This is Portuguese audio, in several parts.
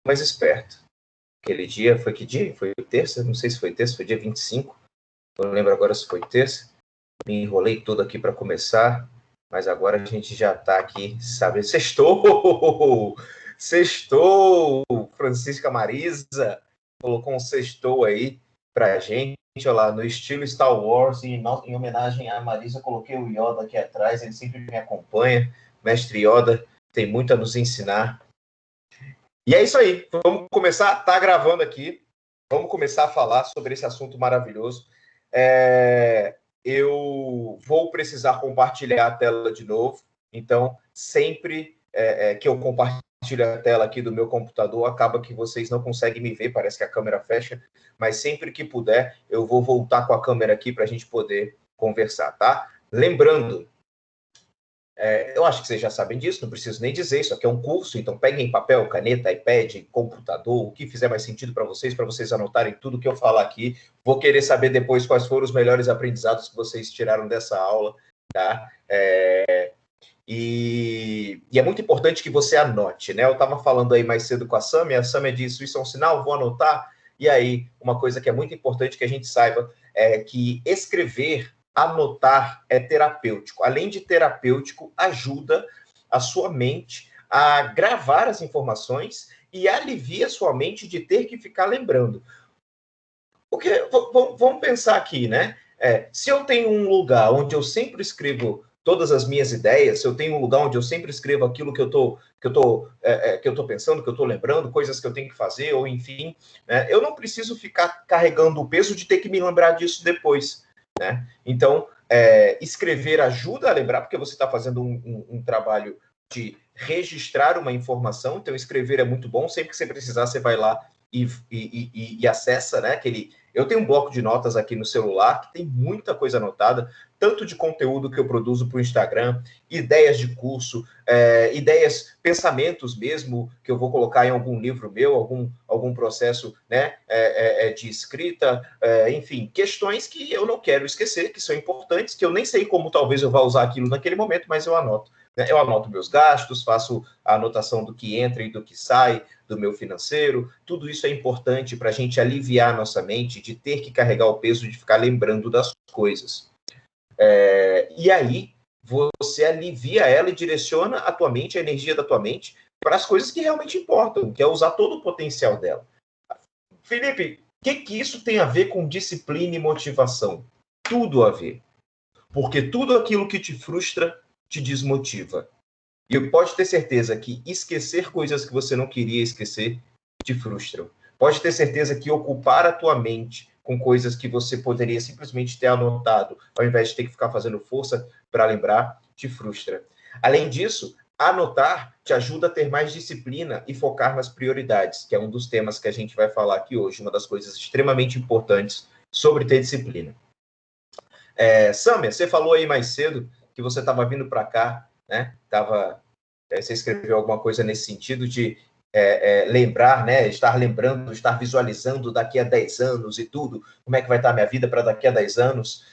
mais esperto. Aquele dia, foi que dia? Foi terça? Não sei se foi terça, foi dia 25. Não lembro agora se foi terça. Me enrolei todo aqui para começar, mas agora a gente já está aqui, sabe? Sextou! Sextou! Francisca Marisa colocou um sextou aí para a gente, olha lá, no estilo Star Wars, e em homenagem à Marisa, coloquei o Yoda aqui atrás, ele sempre me acompanha. Mestre Yoda tem muito a nos ensinar. E é isso aí, vamos começar, tá gravando aqui, vamos começar a falar sobre esse assunto maravilhoso. Eu vou precisar compartilhar a tela de novo, então sempre que eu compartilho a tela aqui do meu computador, acaba que vocês não conseguem me ver, parece que a câmera fecha, mas sempre que puder, eu vou voltar com a câmera aqui para a gente poder conversar, tá? Lembrando, eu acho que vocês já sabem disso, não preciso nem dizer, isso aqui é um curso, então peguem papel, caneta, iPad, computador, o que fizer mais sentido para vocês anotarem tudo que eu falar aqui. Vou querer saber depois quais foram os melhores aprendizados que vocês tiraram dessa aula, tá? E é muito importante que você anote, né? Eu estava falando aí mais cedo com a Samia disse, isso é um sinal, vou anotar. E aí, uma coisa que é muito importante que a gente saiba é que escrever, anotar é terapêutico. Além de terapêutico, ajuda a sua mente a gravar as informações e alivia a sua mente de ter que ficar lembrando. Porque, vamos pensar aqui, né? Se eu tenho um lugar onde eu sempre escrevo todas as minhas ideias, se eu tenho um lugar onde eu sempre escrevo aquilo que eu tô pensando, que eu estou lembrando, coisas que eu tenho que fazer, ou enfim, né? Eu não preciso ficar carregando o peso de ter que me lembrar disso depois, né? Então, escrever ajuda a lembrar, porque você está fazendo um trabalho de registrar uma informação, então escrever é muito bom, sempre que você precisar, você vai lá e acessa, né? Eu tenho um bloco de notas aqui no celular que tem muita coisa anotada, tanto de conteúdo que eu produzo para o Instagram, ideias de curso, ideias, pensamentos mesmo, que eu vou colocar em algum livro meu, algum processo, né, de escrita, enfim, questões que eu não quero esquecer, que são importantes, que eu nem sei como talvez eu vá usar aquilo naquele momento, mas eu anoto. Eu anoto meus gastos, faço a anotação do que entra e do que sai, do meu financeiro, tudo isso é importante para a gente aliviar a nossa mente de ter que carregar o peso de ficar lembrando das coisas. E aí, você alivia ela e direciona a tua mente, a energia da tua mente, para as coisas que realmente importam, que é usar todo o potencial dela. Felipe, o que isso tem a ver com disciplina e motivação? Tudo a ver. Porque tudo aquilo que te frustra te desmotiva. E pode ter certeza que esquecer coisas que você não queria esquecer te frustram. Pode ter certeza que ocupar a tua mente com coisas que você poderia simplesmente ter anotado, ao invés de ter que ficar fazendo força para lembrar, te frustra. Além disso, anotar te ajuda a ter mais disciplina e focar nas prioridades, que é um dos temas que a gente vai falar aqui hoje, uma das coisas extremamente importantes sobre ter disciplina. Samia, você falou aí mais cedo que você estava vindo para cá, né? Você escreveu alguma coisa nesse sentido de lembrar, né? Estar lembrando, estar visualizando daqui a 10 anos e tudo, como é que vai estar a minha vida para daqui a 10 anos.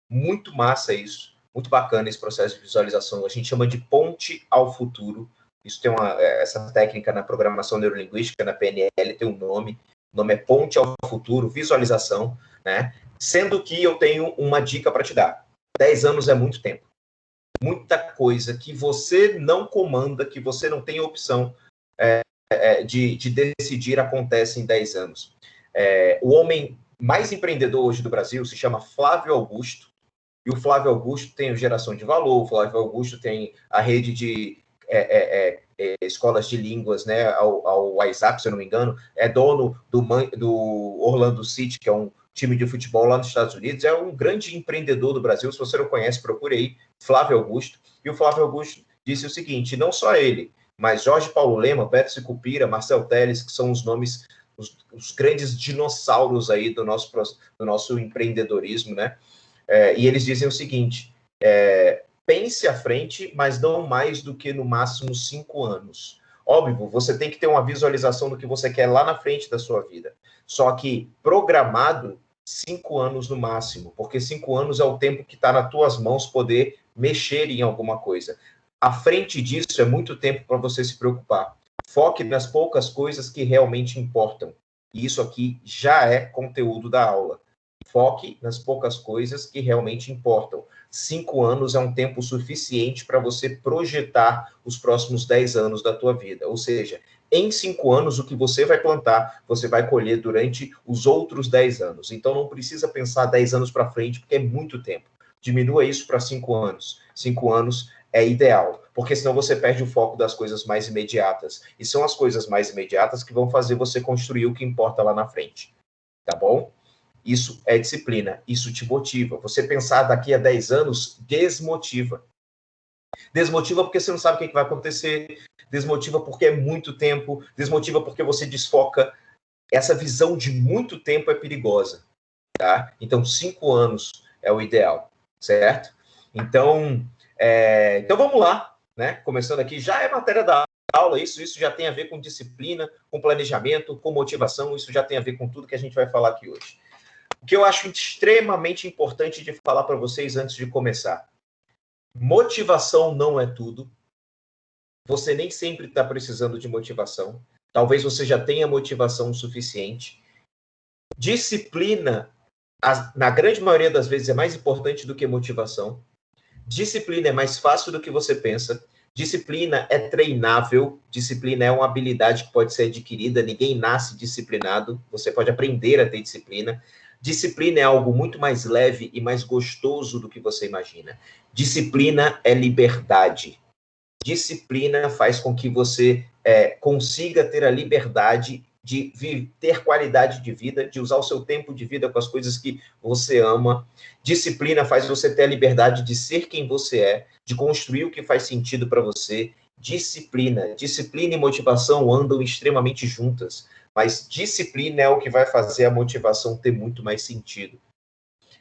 Muito massa isso, muito bacana esse processo de visualização. A gente chama de ponte ao futuro. Isso tem essa técnica na programação neurolinguística, na PNL, tem um nome. O nome é ponte ao futuro, visualização, né? Sendo que eu tenho uma dica para te dar. 10 anos é muito tempo. Muita coisa que você não comanda, que você não tem opção de decidir acontece em 10 anos. O homem mais empreendedor hoje do Brasil se chama Flávio Augusto, e o Flávio Augusto tem o Geração de Valor, o Flávio Augusto tem a rede de escolas de línguas, né, ao WhatsApp, se eu não me engano, é dono do Orlando City, que é um time de futebol lá nos Estados Unidos, é um grande empreendedor do Brasil. Se você não conhece, procure aí, Flávio Augusto. E o Flávio Augusto disse o seguinte, não só ele, mas Jorge Paulo Lema, Beto Sicupira, Marcel Telles, que são os nomes, os grandes dinossauros aí do nosso empreendedorismo, né? E eles dizem o seguinte, pense à frente, mas não mais do que no máximo 5 anos. Óbvio, você tem que ter uma visualização do que você quer lá na frente da sua vida. Só que programado, 5 anos no máximo, porque 5 anos é o tempo que está nas tuas mãos poder mexer em alguma coisa. À frente disso é muito tempo para você se preocupar. Foque nas poucas coisas que realmente importam. E isso aqui já é conteúdo da aula. Foque nas poucas coisas que realmente importam. 5 anos é um tempo suficiente para você projetar os próximos 10 anos da tua vida. Ou seja, em 5 anos, o que você vai plantar, você vai colher durante os outros 10 anos. Então, não precisa pensar 10 anos para frente, porque é muito tempo. Diminua isso para 5 anos. 5 anos é ideal, porque senão você perde o foco das coisas mais imediatas. E são as coisas mais imediatas que vão fazer você construir o que importa lá na frente. Tá bom? Isso é disciplina, isso te motiva. Você pensar daqui a 10 anos desmotiva. Desmotiva porque você não sabe o que vai acontecer, desmotiva porque é muito tempo, desmotiva porque você desfoca. Essa visão de muito tempo é perigosa, tá? Então, 5 anos é o ideal, certo? Então vamos lá, né? Começando aqui, já é matéria da aula, isso já tem a ver com disciplina, com planejamento, com motivação, isso já tem a ver com tudo que a gente vai falar aqui hoje. O que eu acho extremamente importante de falar para vocês antes de começar. Motivação não é tudo. Você nem sempre está precisando de motivação. Talvez você já tenha motivação suficiente. Disciplina, na grande maioria das vezes, é mais importante do que motivação. Disciplina é mais fácil do que você pensa. Disciplina é treinável. Disciplina é uma habilidade que pode ser adquirida. Ninguém nasce disciplinado. Você pode aprender a ter disciplina. Disciplina é algo muito mais leve e mais gostoso do que você imagina. Disciplina é liberdade. Disciplina faz com que você consiga ter a liberdade de ter qualidade de vida, de usar o seu tempo de vida com as coisas que você ama. Disciplina faz você ter a liberdade de ser quem você é, de construir o que faz sentido para você. Disciplina e motivação andam extremamente juntas, mas disciplina é o que vai fazer a motivação ter muito mais sentido.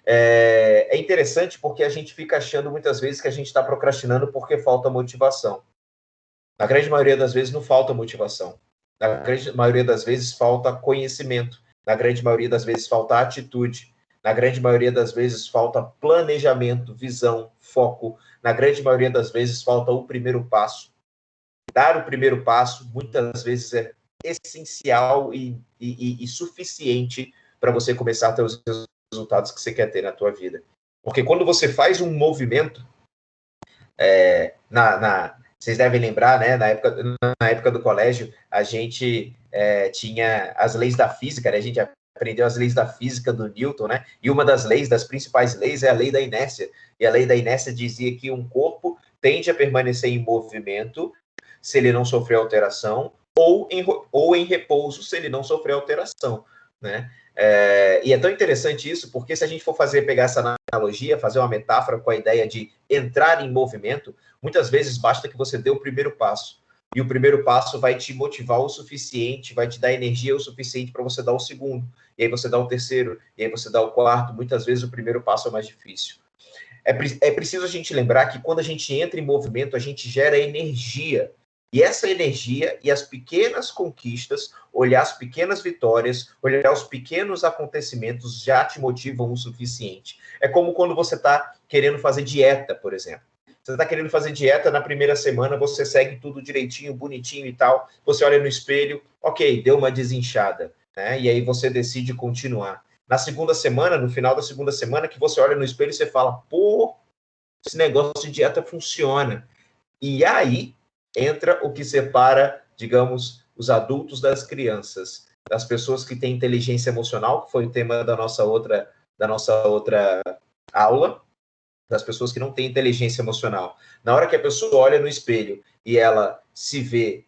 É interessante porque a gente fica achando muitas vezes que a gente está procrastinando porque falta motivação. Na grande maioria das vezes não falta motivação. Na grande maioria das vezes falta conhecimento. Na grande maioria das vezes falta atitude. Na grande maioria das vezes falta planejamento, visão, foco. Na grande maioria das vezes falta o primeiro passo. Dar o primeiro passo muitas vezes é essencial e suficiente para você começar a ter os resultados que você quer ter na tua vida. Porque quando você faz um movimento, vocês devem lembrar, né? Na época do colégio, a gente tinha as leis da física, né? A gente aprendeu as leis da física do Newton, né? E uma das leis, das principais leis, é a lei da inércia. E a lei da inércia dizia que um corpo tende a permanecer em movimento se ele não sofrer alteração, ou em repouso se ele não sofrer alteração, né? E é tão interessante isso, porque se a gente for pegar essa analogia, fazer uma metáfora com a ideia de entrar em movimento, muitas vezes basta que você dê o primeiro passo. E o primeiro passo vai te motivar o suficiente, vai te dar energia o suficiente para você dar o segundo. E aí você dá o terceiro, e aí você dá o quarto. Muitas vezes o primeiro passo é mais difícil. É preciso a gente lembrar que quando a gente entra em movimento, a gente gera energia. E essa energia e as pequenas conquistas, olhar as pequenas vitórias, olhar os pequenos acontecimentos já te motivam o suficiente. É como quando você está querendo fazer dieta, por exemplo. Você está querendo fazer dieta, na primeira semana você segue tudo direitinho, bonitinho e tal. Você olha no espelho, ok, deu uma desinchada, né? E aí você decide continuar. Na segunda semana, no final da segunda semana, que você olha no espelho e você fala, pô, esse negócio de dieta funciona. E aí entra o que separa, digamos, os adultos das crianças, das pessoas que têm inteligência emocional, que foi o tema da nossa outra aula, das pessoas que não têm inteligência emocional. Na hora que a pessoa olha no espelho e ela se vê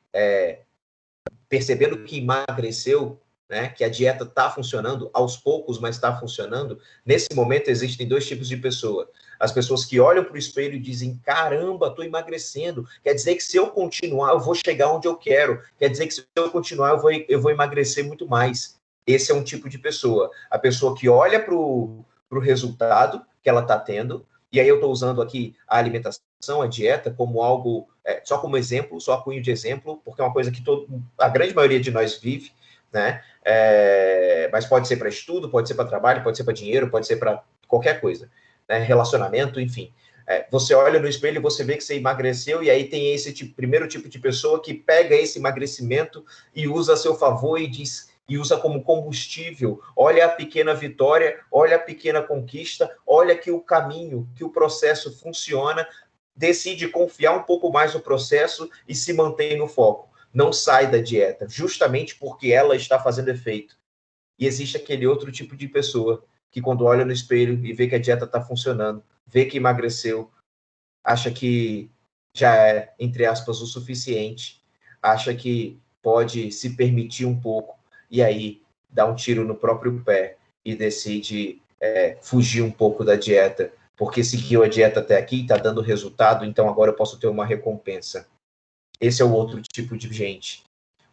percebendo que emagreceu, né, que a dieta está funcionando, aos poucos, mas está funcionando, nesse momento existem dois tipos de pessoa. As pessoas que olham para o espelho e dizem, caramba, estou emagrecendo, quer dizer que se eu continuar, eu vou chegar onde eu quero, quer dizer que se eu continuar, eu vou emagrecer muito mais. Esse é um tipo de pessoa. A pessoa que olha para o resultado que ela está tendo, e aí eu estou usando aqui a alimentação, a dieta, como algo, só como exemplo, só a cunho de exemplo, porque é uma coisa que a grande maioria de nós vive, né? Mas pode ser para estudo, pode ser para trabalho, pode ser para dinheiro, pode ser para qualquer coisa, né? Relacionamento, enfim. Você olha no espelho e você vê que você emagreceu, e aí tem esse primeiro tipo de pessoa que pega esse emagrecimento e usa a seu favor e diz, e usa como combustível. Olha a pequena vitória, olha a pequena conquista, olha que o caminho, que o processo funciona, decide confiar um pouco mais no processo e se mantém no foco. Não sai da dieta, justamente porque ela está fazendo efeito. E existe aquele outro tipo de pessoa que quando olha no espelho e vê que a dieta está funcionando, vê que emagreceu, acha que já é, entre aspas, o suficiente, acha que pode se permitir um pouco, e aí dá um tiro no próprio pé e decide fugir um pouco da dieta, porque seguiu a dieta até aqui, está dando resultado, então agora eu posso ter uma recompensa. Esse é o outro tipo de gente,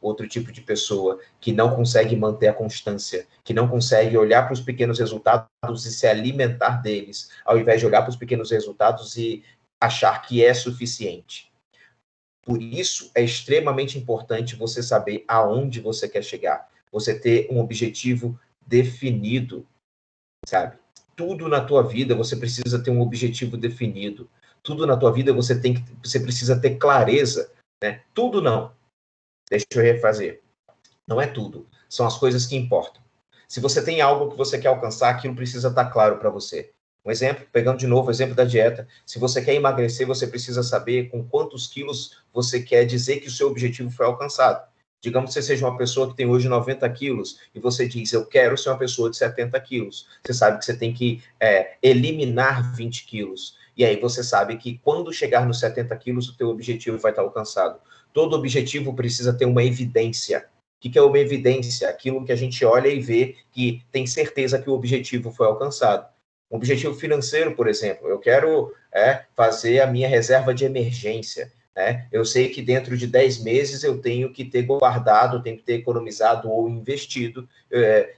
outro tipo de pessoa que não consegue manter a constância, que não consegue olhar para os pequenos resultados e se alimentar deles, ao invés de olhar para os pequenos resultados e achar que é suficiente. Por isso, é extremamente importante você saber aonde você quer chegar, você ter um objetivo definido, sabe? Tudo na tua vida você precisa ter um objetivo definido. Tudo na tua vida você precisa ter clareza, né? Tudo não. Deixa eu refazer. Não é tudo. São as coisas que importam. Se você tem algo que você quer alcançar, aquilo precisa estar claro para você. Um exemplo, pegando de novo o exemplo da dieta. Se você quer emagrecer, você precisa saber com quantos quilos você quer dizer que o seu objetivo foi alcançado. Digamos que você seja uma pessoa que tem hoje 90 quilos e você diz, eu quero ser uma pessoa de 70 quilos. Você sabe que você tem que eliminar 20 quilos. E aí você sabe que quando chegar nos 70 quilos, o teu objetivo vai estar alcançado. Todo objetivo precisa ter uma evidência. O que é uma evidência? Aquilo que a gente olha e vê que tem certeza que o objetivo foi alcançado. Um objetivo financeiro, por exemplo, eu quero fazer a minha reserva de emergência. Né? Eu sei que dentro de 10 meses eu tenho que ter guardado, tenho que ter economizado ou investido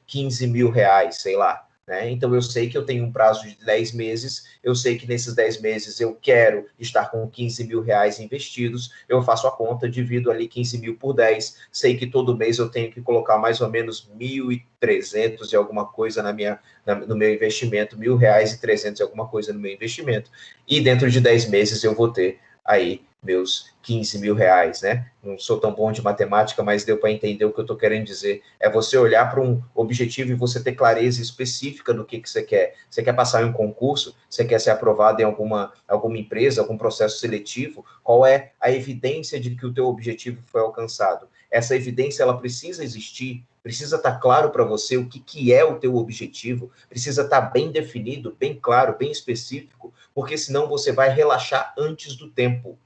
15 mil reais, sei lá. Né? Então, eu sei que eu tenho um prazo de 10 meses, eu sei que nesses 10 meses eu quero estar com 15 mil reais investidos, eu faço a conta, divido ali 15 mil por 10, sei que todo mês eu tenho que colocar mais ou menos 1.300 e alguma coisa no meu investimento, R$ 1.300 e alguma coisa no meu investimento, e dentro de 10 meses eu vou ter aí meus 15 mil reais, né? Não sou tão bom de matemática, mas deu para entender o que eu estou querendo dizer. É você olhar para um objetivo e você ter clareza específica do que você quer. Você quer passar em um concurso? Você quer ser aprovado em alguma empresa, algum processo seletivo? Qual é a evidência de que o teu objetivo foi alcançado? Essa evidência, ela precisa existir, precisa estar claro para você o que é o teu objetivo, precisa estar bem definido, bem claro, bem específico, porque senão você vai relaxar antes do tempo.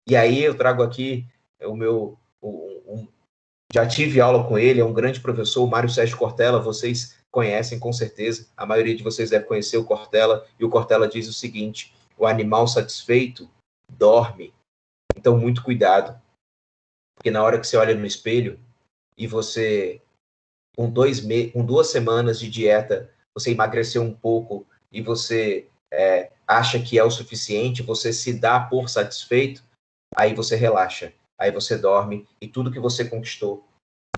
E aí eu trago aqui o meu... já tive aula com ele, é um grande professor, o Mário Sérgio Cortella, vocês conhecem com certeza, a maioria de vocês deve conhecer o Cortella, e o Cortella diz o seguinte, o animal satisfeito dorme. Então, muito cuidado, porque na hora que você olha no espelho e você, com 2 semanas de dieta, você emagreceu um pouco e você acha que é o suficiente, você se dá por satisfeito, aí você relaxa, aí você dorme e tudo que você conquistou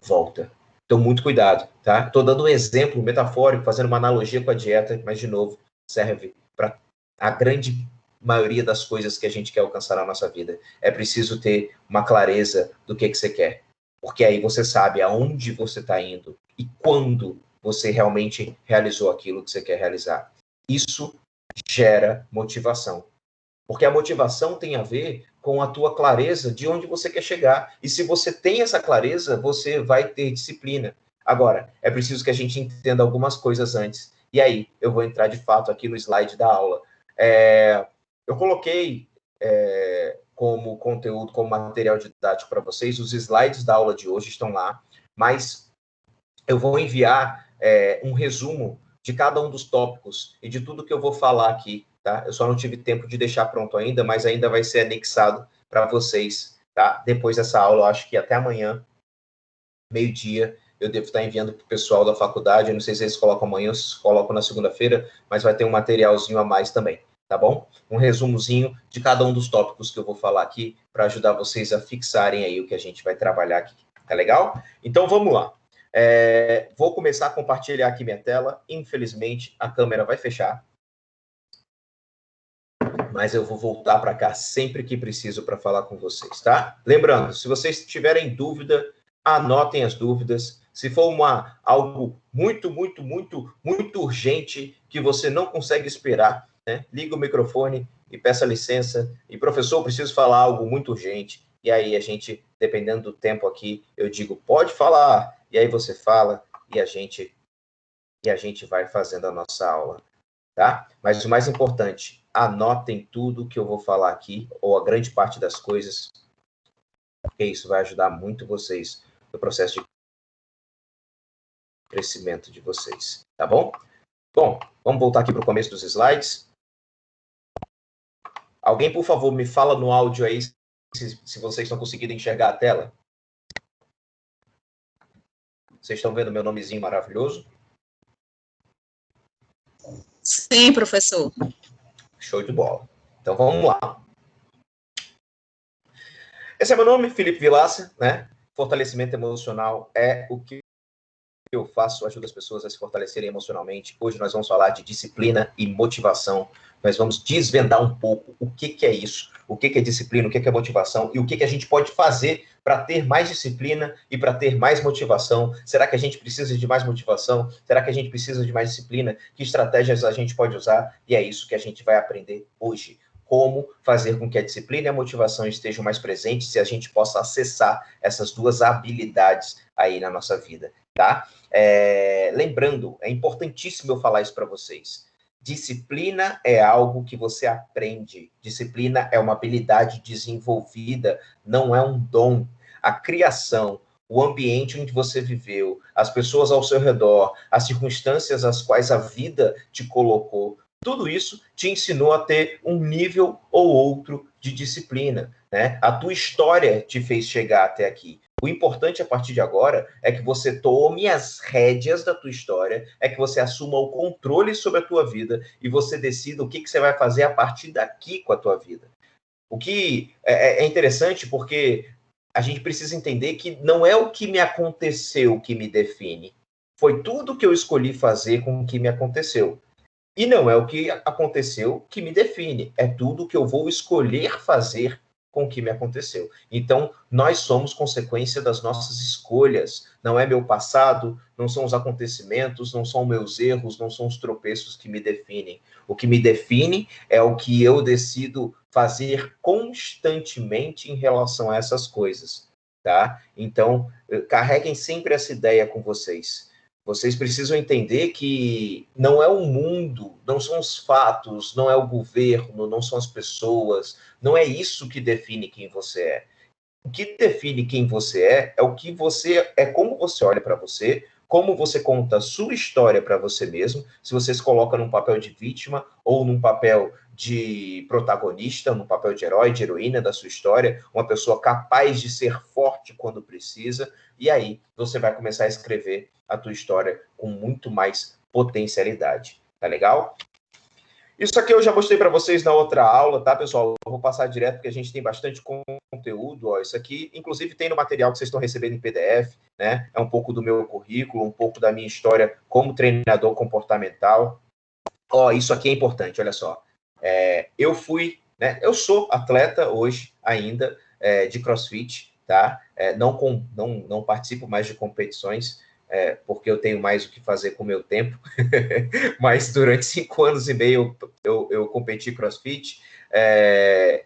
volta. Então, muito cuidado, tá? Estou dando um exemplo metafórico, fazendo uma analogia com a dieta, mas, de novo, serve para a grande maioria das coisas que a gente quer alcançar na nossa vida. É preciso ter uma clareza do que você quer, porque aí você sabe aonde você está indo e quando você realmente realizou aquilo que você quer realizar. Isso gera motivação. Porque a motivação tem a ver com a tua clareza de onde você quer chegar. E se você tem essa clareza, você vai ter disciplina. Agora, é preciso que a gente entenda algumas coisas antes. E aí, eu vou entrar de fato aqui no slide da aula. Eu coloquei como conteúdo, como material didático para vocês, os slides da aula de hoje estão lá, mas eu vou enviar um resumo de cada um dos tópicos e de tudo que eu vou falar aqui, tá? Eu só não tive tempo de deixar pronto ainda, mas ainda vai ser anexado para vocês, tá? Depois dessa aula, eu acho que até amanhã, meio-dia, eu devo estar enviando para o pessoal da faculdade, eu não sei se eles colocam amanhã ou se colocam na segunda-feira, mas vai ter um materialzinho a mais também, tá bom? Um resumozinho de cada um dos tópicos que eu vou falar aqui, para ajudar vocês a fixarem aí o que a gente vai trabalhar aqui, tá legal? Então, vamos lá. Vou começar a compartilhar aqui minha tela. Infelizmente, a câmera vai fechar. mas eu vou voltar para cá sempre que preciso para falar com vocês, tá? Lembrando, se vocês tiverem dúvida, anotem as dúvidas. Se for algo muito, muito, muito, muito urgente que você não consegue esperar, né? Liga o microfone e peça licença. E, professor, preciso falar algo muito urgente. E aí a gente, dependendo do tempo aqui, eu digo, pode falar. E aí você fala e a gente vai fazendo a nossa aula, tá? Mas o mais importante, anotem tudo que eu vou falar aqui, ou a grande parte das coisas, porque isso vai ajudar muito vocês no processo de crescimento de vocês, tá bom? Bom, vamos voltar aqui para o começo dos slides. Alguém, por favor, me fala no áudio aí se vocês estão conseguindo enxergar a tela. Vocês estão vendo meu nomezinho maravilhoso? Sim, professor. Show de bola. Então, vamos lá. Esse é meu nome, Felipe Vilaça, né? Fortalecimento emocional é o que eu faço, ajudo as pessoas a se fortalecerem emocionalmente. Hoje nós vamos falar de disciplina e motivação. Nós vamos desvendar um pouco o que é isso, o que é disciplina, o que é motivação e o que a gente pode fazer para ter mais disciplina e para ter mais motivação. Será que a gente precisa de mais motivação? Será que a gente precisa de mais disciplina? Que estratégias a gente pode usar? E é isso que a gente vai aprender hoje. Como fazer com que a disciplina e a motivação estejam mais presentes e a gente possa acessar essas duas habilidades aí na nossa vida, tá? Lembrando, é importantíssimo eu falar isso para vocês. Disciplina é algo que você aprende. Disciplina é uma habilidade desenvolvida, não é um dom. A criação, o ambiente onde você viveu, as pessoas ao seu redor, as circunstâncias às quais a vida te colocou, tudo isso te ensinou a ter um nível ou outro de disciplina, né? A tua história te fez chegar até aqui. O importante a partir de agora é que você tome as rédeas da tua história, é que você assuma o controle sobre a tua vida e você decida o que você vai fazer a partir daqui com a tua vida. O que é interessante porque a gente precisa entender que não é o que me aconteceu que me define. Foi tudo que eu escolhi fazer com o que me aconteceu. E não é o que aconteceu que me define, é tudo que eu vou escolher fazer com o que me aconteceu. Então, nós somos consequência das nossas escolhas. Não é meu passado, não são os acontecimentos, não são meus erros, não são os tropeços que me definem. O que me define é o que eu decido fazer constantemente em relação a essas coisas, tá? Então, carreguem sempre essa ideia com vocês. Vocês precisam entender que não é o mundo, não são os fatos, não é o governo, não são as pessoas, não é isso que define quem você é. O que define quem você é o que você é, como você olha para você, como você conta a sua história para você mesmo, se você se coloca num papel de vítima ou num papel de protagonista, num papel de herói, de heroína da sua história, uma pessoa capaz de ser forte quando precisa, e aí você vai começar a escrever a tua história com muito mais potencialidade. Tá legal? Isso aqui eu já mostrei para vocês na outra aula, tá, pessoal? Eu vou passar direto porque a gente tem bastante conteúdo. Ó. Isso aqui, inclusive, tem no material que vocês estão recebendo em PDF, né? É um pouco do meu currículo, um pouco da minha história como treinador comportamental. Ó, isso aqui é importante, olha só. Eu fui, né? Eu sou atleta hoje ainda de CrossFit, tá? Não participo mais de competições, porque eu tenho mais o que fazer com o meu tempo. Mas durante 5 anos e meio eu competi CrossFit,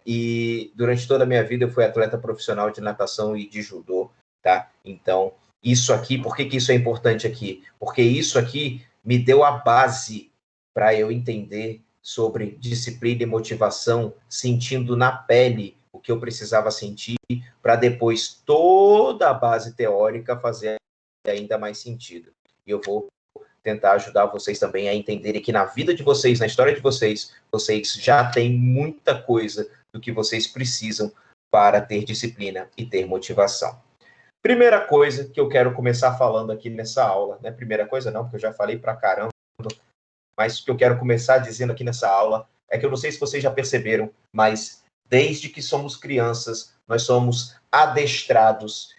e durante toda a minha vida eu fui atleta profissional de natação e de judô, tá? Então, isso aqui, por que isso é importante aqui? Porque isso aqui me deu a base para eu entender sobre disciplina e motivação, sentindo na pele o que eu precisava sentir, para depois toda a base teórica fazer ainda mais sentido. E eu vou tentar ajudar vocês também a entenderem que na vida de vocês, na história de vocês, vocês já têm muita coisa do que vocês precisam para ter disciplina e ter motivação. Primeira coisa que eu quero começar falando aqui nessa aula, né? Primeira coisa não, porque eu já falei pra caramba, mas o que eu quero começar dizendo aqui nessa aula é que eu não sei se vocês já perceberam, mas desde que somos crianças, nós somos adestrados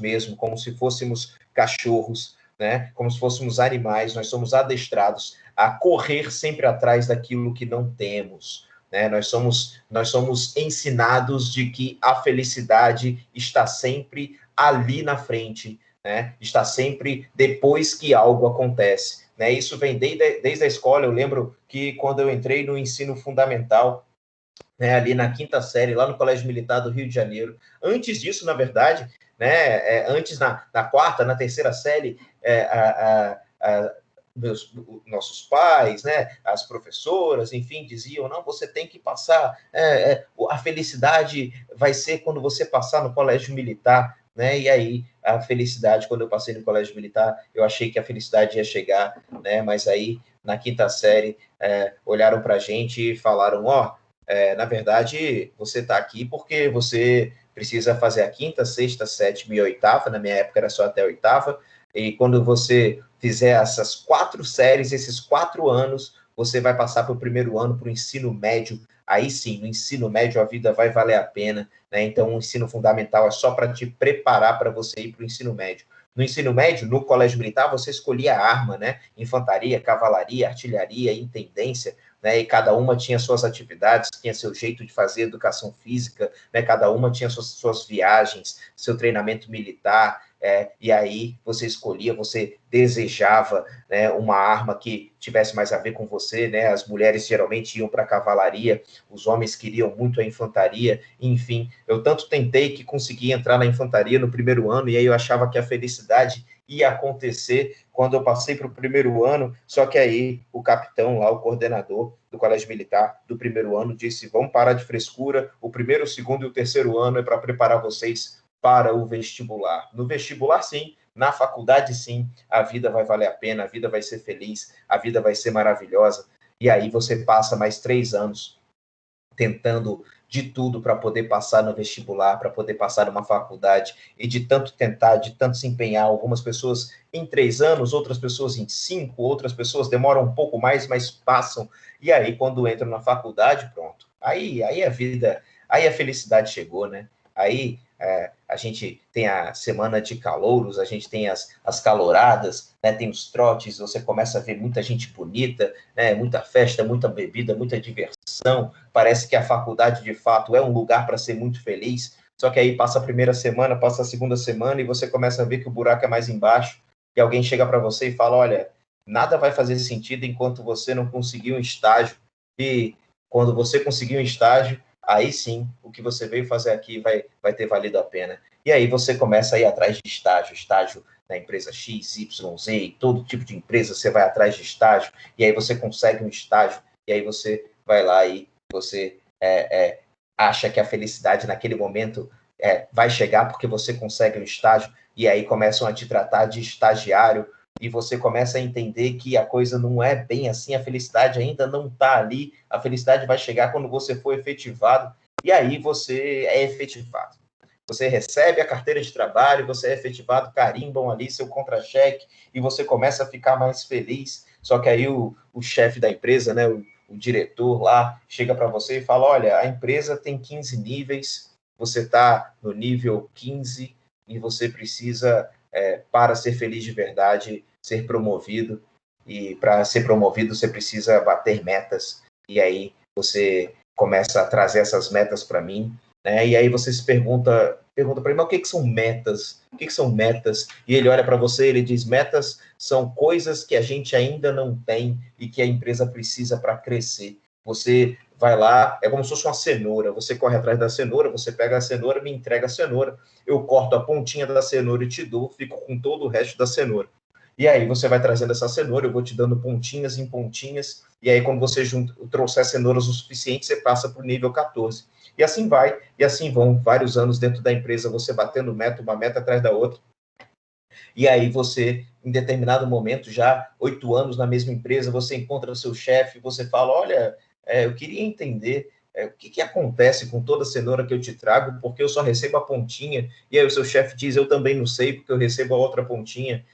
mesmo, como se fôssemos cachorros, né? Como se fôssemos animais, nós somos adestrados a correr sempre atrás daquilo que não temos. né? Nós somos ensinados de que a felicidade está sempre ali na frente, né? Está sempre depois que algo acontece, né? Isso vem desde a escola. Eu lembro que quando eu entrei no ensino fundamental, né, ali na quinta série, lá no Colégio Militar do Rio de Janeiro. Antes disso, na verdade, né, antes na quarta, na terceira série, nossos pais, né, as professoras, enfim, diziam, não, você tem que passar, a felicidade vai ser quando você passar no Colégio Militar, né, e aí a felicidade, quando eu passei no Colégio Militar, eu achei que a felicidade ia chegar, né, mas aí na quinta série olharam para a gente e falaram, na verdade, você está aqui porque você precisa fazer a quinta, sexta, sétima e oitava. Na minha época era só até a oitava. E quando você fizer essas 4 séries, esses 4 anos, você vai passar para o primeiro ano, para o ensino médio. Aí sim, no ensino médio a vida vai valer a pena, né? Então, o ensino fundamental é só para te preparar para você ir para o ensino médio. No ensino médio, no colégio militar, você escolhia a arma, né? Infantaria, cavalaria, artilharia, intendência, né? E cada uma tinha suas atividades, tinha seu jeito de fazer educação física, né? Cada uma tinha suas viagens, seu treinamento militar, e aí você escolhia, você desejava, né, uma arma que tivesse mais a ver com você, né? As mulheres geralmente iam para a cavalaria, os homens queriam muito a infantaria, enfim, eu tanto tentei que consegui entrar na infantaria no primeiro ano, e aí eu achava que a felicidade ia acontecer quando eu passei para o primeiro ano, só que aí o capitão lá, o coordenador do Colégio Militar do primeiro ano, disse, vamos parar de frescura, o primeiro, o segundo e o terceiro ano é para preparar vocês para o vestibular. No vestibular, sim, na faculdade, sim, a vida vai valer a pena, a vida vai ser feliz, a vida vai ser maravilhosa, e aí você passa mais 3 anos tentando de tudo para poder passar no vestibular, para poder passar numa faculdade, e de tanto tentar, de tanto se empenhar, algumas pessoas em 3 anos, outras pessoas em 5, outras pessoas demoram um pouco mais, mas passam, e aí quando entram na faculdade, pronto, aí a vida, aí a felicidade chegou, né? Aí a gente tem a semana de calouros, a gente tem as caloradas, né? Tem os trotes, você começa a ver muita gente bonita, né? Muita festa, muita bebida, muita diversão. Parece que a faculdade, de fato, é um lugar para ser muito feliz, só que aí passa a primeira semana, passa a segunda semana, e você começa a ver que o buraco é mais embaixo, e alguém chega para você e fala, olha, nada vai fazer sentido enquanto você não conseguir um estágio, e quando você conseguir um estágio, aí sim, o que você veio fazer aqui vai ter valido a pena. E aí você começa a ir atrás de estágio na empresa X, Y, Z, todo tipo de empresa você vai atrás de estágio, e aí você consegue um estágio, e aí você vai lá e você acha que a felicidade naquele momento vai chegar porque você consegue um estágio, e aí começam a te tratar de estagiário, e você começa a entender que a coisa não é bem assim, a felicidade ainda não está ali, a felicidade vai chegar quando você for efetivado, e aí você é efetivado. Você recebe a carteira de trabalho, você é efetivado, carimbam ali seu contra-cheque, e você começa a ficar mais feliz, só que aí o chefe da empresa, né, o diretor lá, chega para você e fala, olha, a empresa tem 15 níveis, você está no nível 15, e você precisa, para ser feliz de verdade, ser promovido, e para ser promovido você precisa bater metas, e aí você começa a trazer essas metas para mim, né? E aí você se pergunta para ele, mas o que são metas? O que são metas? E ele olha para você, ele diz, metas são coisas que a gente ainda não tem e que a empresa precisa para crescer. Você vai lá, é como se fosse uma cenoura, você corre atrás da cenoura, você pega a cenoura, me entrega a cenoura, eu corto a pontinha da cenoura e te dou, fico com todo o resto da cenoura. E aí você vai trazendo essa cenoura, eu vou te dando pontinhas em pontinhas, e aí quando você trouxer cenouras o suficiente, você passa para o nível 14. E assim vai, e assim vão vários anos dentro da empresa, você batendo meta, uma meta atrás da outra. E aí você, em determinado momento, já 8 anos na mesma empresa, você encontra o seu chefe, você fala, olha, eu queria entender o que acontece com toda a cenoura que eu te trago, porque eu só recebo a pontinha, e aí o seu chefe diz, eu também não sei, porque eu recebo a outra pontinha,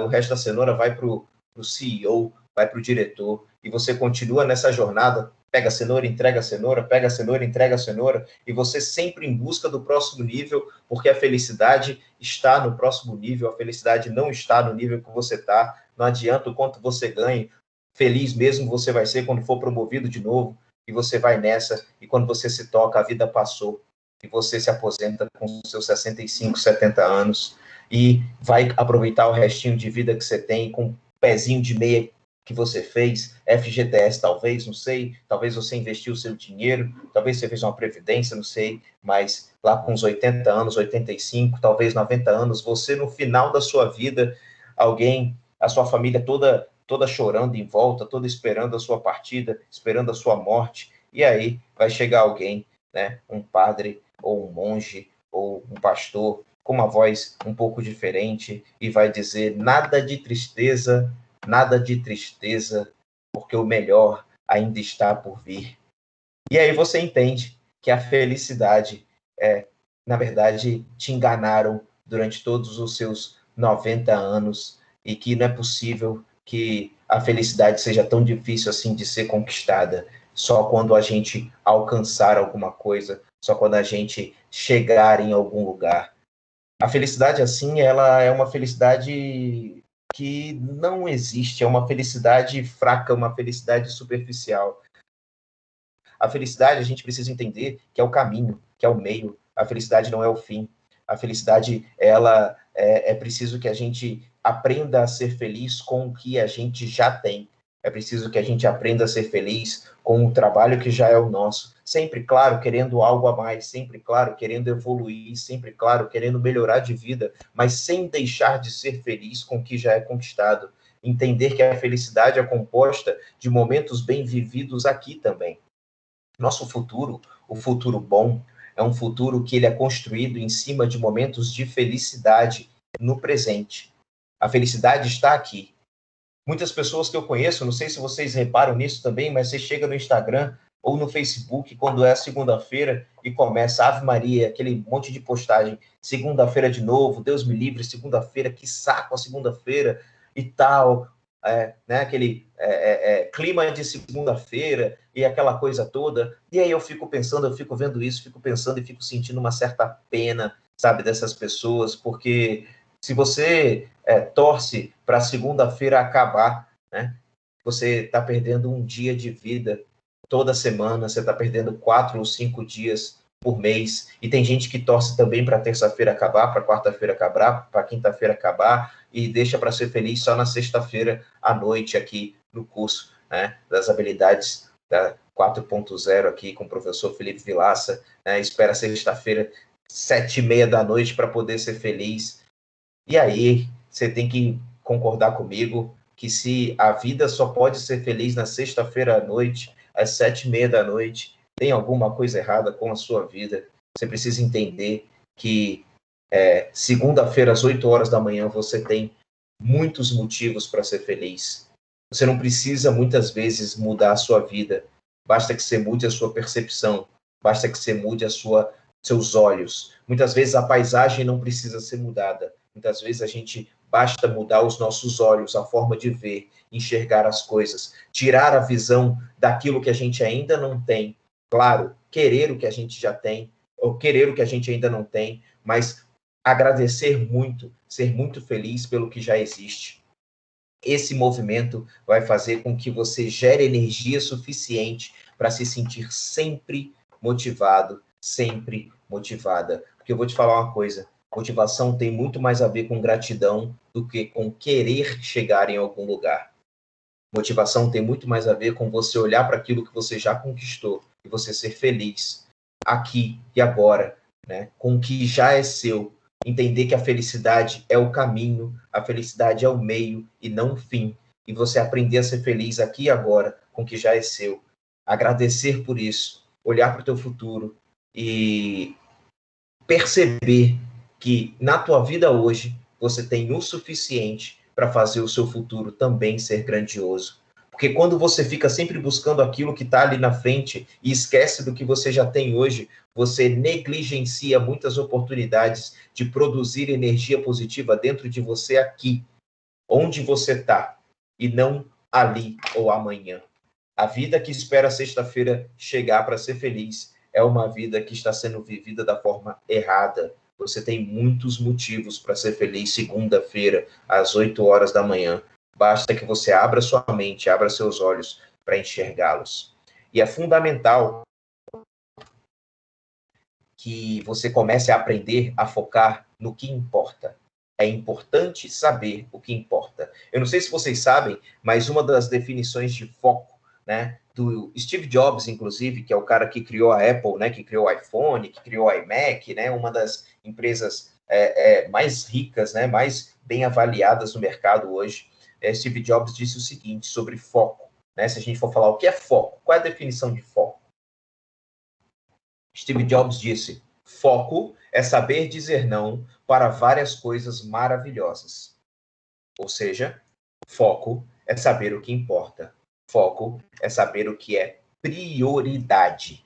o resto da cenoura vai para o CEO, vai para o diretor, e você continua nessa jornada, pega a cenoura, entrega a cenoura, pega a cenoura, entrega a cenoura, e você sempre em busca do próximo nível, porque a felicidade está no próximo nível, a felicidade não está no nível que você está, não adianta o quanto você ganhe, feliz mesmo você vai ser quando for promovido de novo, e você vai nessa, e quando você se toca, a vida passou, e você se aposenta com seus 65, 70 anos, e vai aproveitar o restinho de vida que você tem com um pezinho de meia que você fez, FGTS talvez, não sei, talvez você investiu o seu dinheiro, talvez você fez uma previdência, não sei, mas lá com uns 80 anos, 85, talvez 90 anos, você no final da sua vida, alguém, a sua família toda chorando em volta, toda esperando a sua partida, esperando a sua morte, e aí vai chegar alguém, né, um padre, ou um monge, ou um pastor, com uma voz um pouco diferente, e vai dizer, nada de tristeza, porque o melhor ainda está por vir. E aí você entende que a felicidade na verdade, te enganaram durante todos os seus 90 anos e que não é possível que a felicidade seja tão difícil assim de ser conquistada. Só quando a gente alcançar alguma coisa, só quando a gente chegar em algum lugar. A felicidade, assim, ela é uma felicidade que não existe, é uma felicidade fraca, uma felicidade superficial. A felicidade, a gente precisa entender que é o caminho, que é o meio. A felicidade não é o fim. A felicidade, ela é preciso que a gente aprenda a ser feliz com o que a gente já tem. É preciso que a gente aprenda a ser feliz com o trabalho que já é o nosso. Sempre, claro, querendo algo a mais. Sempre, claro, querendo evoluir. Sempre, claro, querendo melhorar de vida. Mas sem deixar de ser feliz com o que já é conquistado. Entender que a felicidade é composta de momentos bem vividos aqui também. Nosso futuro, o futuro bom, é um futuro que ele é construído em cima de momentos de felicidade no presente. A felicidade está aqui. Muitas pessoas que eu conheço, não sei se vocês reparam nisso também, mas você chega no Instagram ou no Facebook, quando é segunda-feira, e começa Ave Maria, aquele monte de postagem, segunda-feira de novo, Deus me livre, segunda-feira, que saco a segunda-feira, e tal, né, aquele clima de segunda-feira, e aquela coisa toda, e aí eu fico pensando, eu fico vendo isso, fico pensando e fico sentindo uma certa pena, sabe, dessas pessoas, porque se você torce para segunda-feira acabar, né? Você está perdendo um dia de vida toda semana, você está perdendo 4 ou 5 dias por mês, e tem gente que torce também para terça-feira acabar, para quarta-feira acabar, para quinta-feira acabar, e deixa para ser feliz só na sexta-feira à noite aqui no curso, né, das habilidades da 4.0 aqui com o professor Felipe Vilaça, né, espera sexta-feira 7h30 da noite para poder ser feliz. E aí, você tem que concordar comigo que se a vida só pode ser feliz na sexta-feira à noite, às 7h30 da noite, tem alguma coisa errada com a sua vida. Você precisa entender que segunda-feira, às 8 horas da manhã, você tem muitos motivos para ser feliz. Você não precisa, muitas vezes, mudar a sua vida. Basta que você mude a sua percepção. Basta que você mude seus olhos. Muitas vezes a paisagem não precisa ser mudada. Muitas vezes basta mudar os nossos olhos, a forma de ver, enxergar as coisas, tirar a visão daquilo que a gente ainda não tem. Claro, querer o que a gente já tem, ou querer o que a gente ainda não tem, mas agradecer muito, ser muito feliz pelo que já existe. Esse movimento vai fazer com que você gere energia suficiente para se sentir sempre motivado, sempre motivada. Porque eu vou te falar uma coisa, motivação tem muito mais a ver com gratidão do que com querer chegar em algum lugar. Motivação tem muito mais a ver com você olhar para aquilo que você já conquistou e você ser feliz aqui e agora, né? Com o que já é seu. Entender que a felicidade é o caminho, a felicidade é o meio e não o fim. E você aprender a ser feliz aqui e agora com o que já é seu. Agradecer por isso, olhar para o teu futuro e perceber que na tua vida hoje você tem o suficiente para fazer o seu futuro também ser grandioso. Porque quando você fica sempre buscando aquilo que está ali na frente e esquece do que você já tem hoje, você negligencia muitas oportunidades de produzir energia positiva dentro de você aqui, onde você está, e não ali ou amanhã. A vida que espera sexta-feira chegar para ser feliz é uma vida que está sendo vivida da forma errada. Você tem muitos motivos para ser feliz segunda-feira, às 8 horas da manhã. Basta que você abra sua mente, abra seus olhos para enxergá-los. E é fundamental que você comece a aprender a focar no que importa. É importante saber o que importa. Eu não sei se vocês sabem, mas uma das definições de foco, né, do Steve Jobs, inclusive, que é o cara que criou a Apple, né, que criou o iPhone, que criou o iMac, né, uma das empresas mais ricas, né, mais bem avaliadas no mercado hoje. Steve Jobs disse o seguinte sobre foco, né, se a gente for falar o que é foco, qual é a definição de foco? Steve Jobs disse: foco é saber dizer não para várias coisas maravilhosas. Ou seja, foco é saber o que importa. Foco é saber o que é prioridade.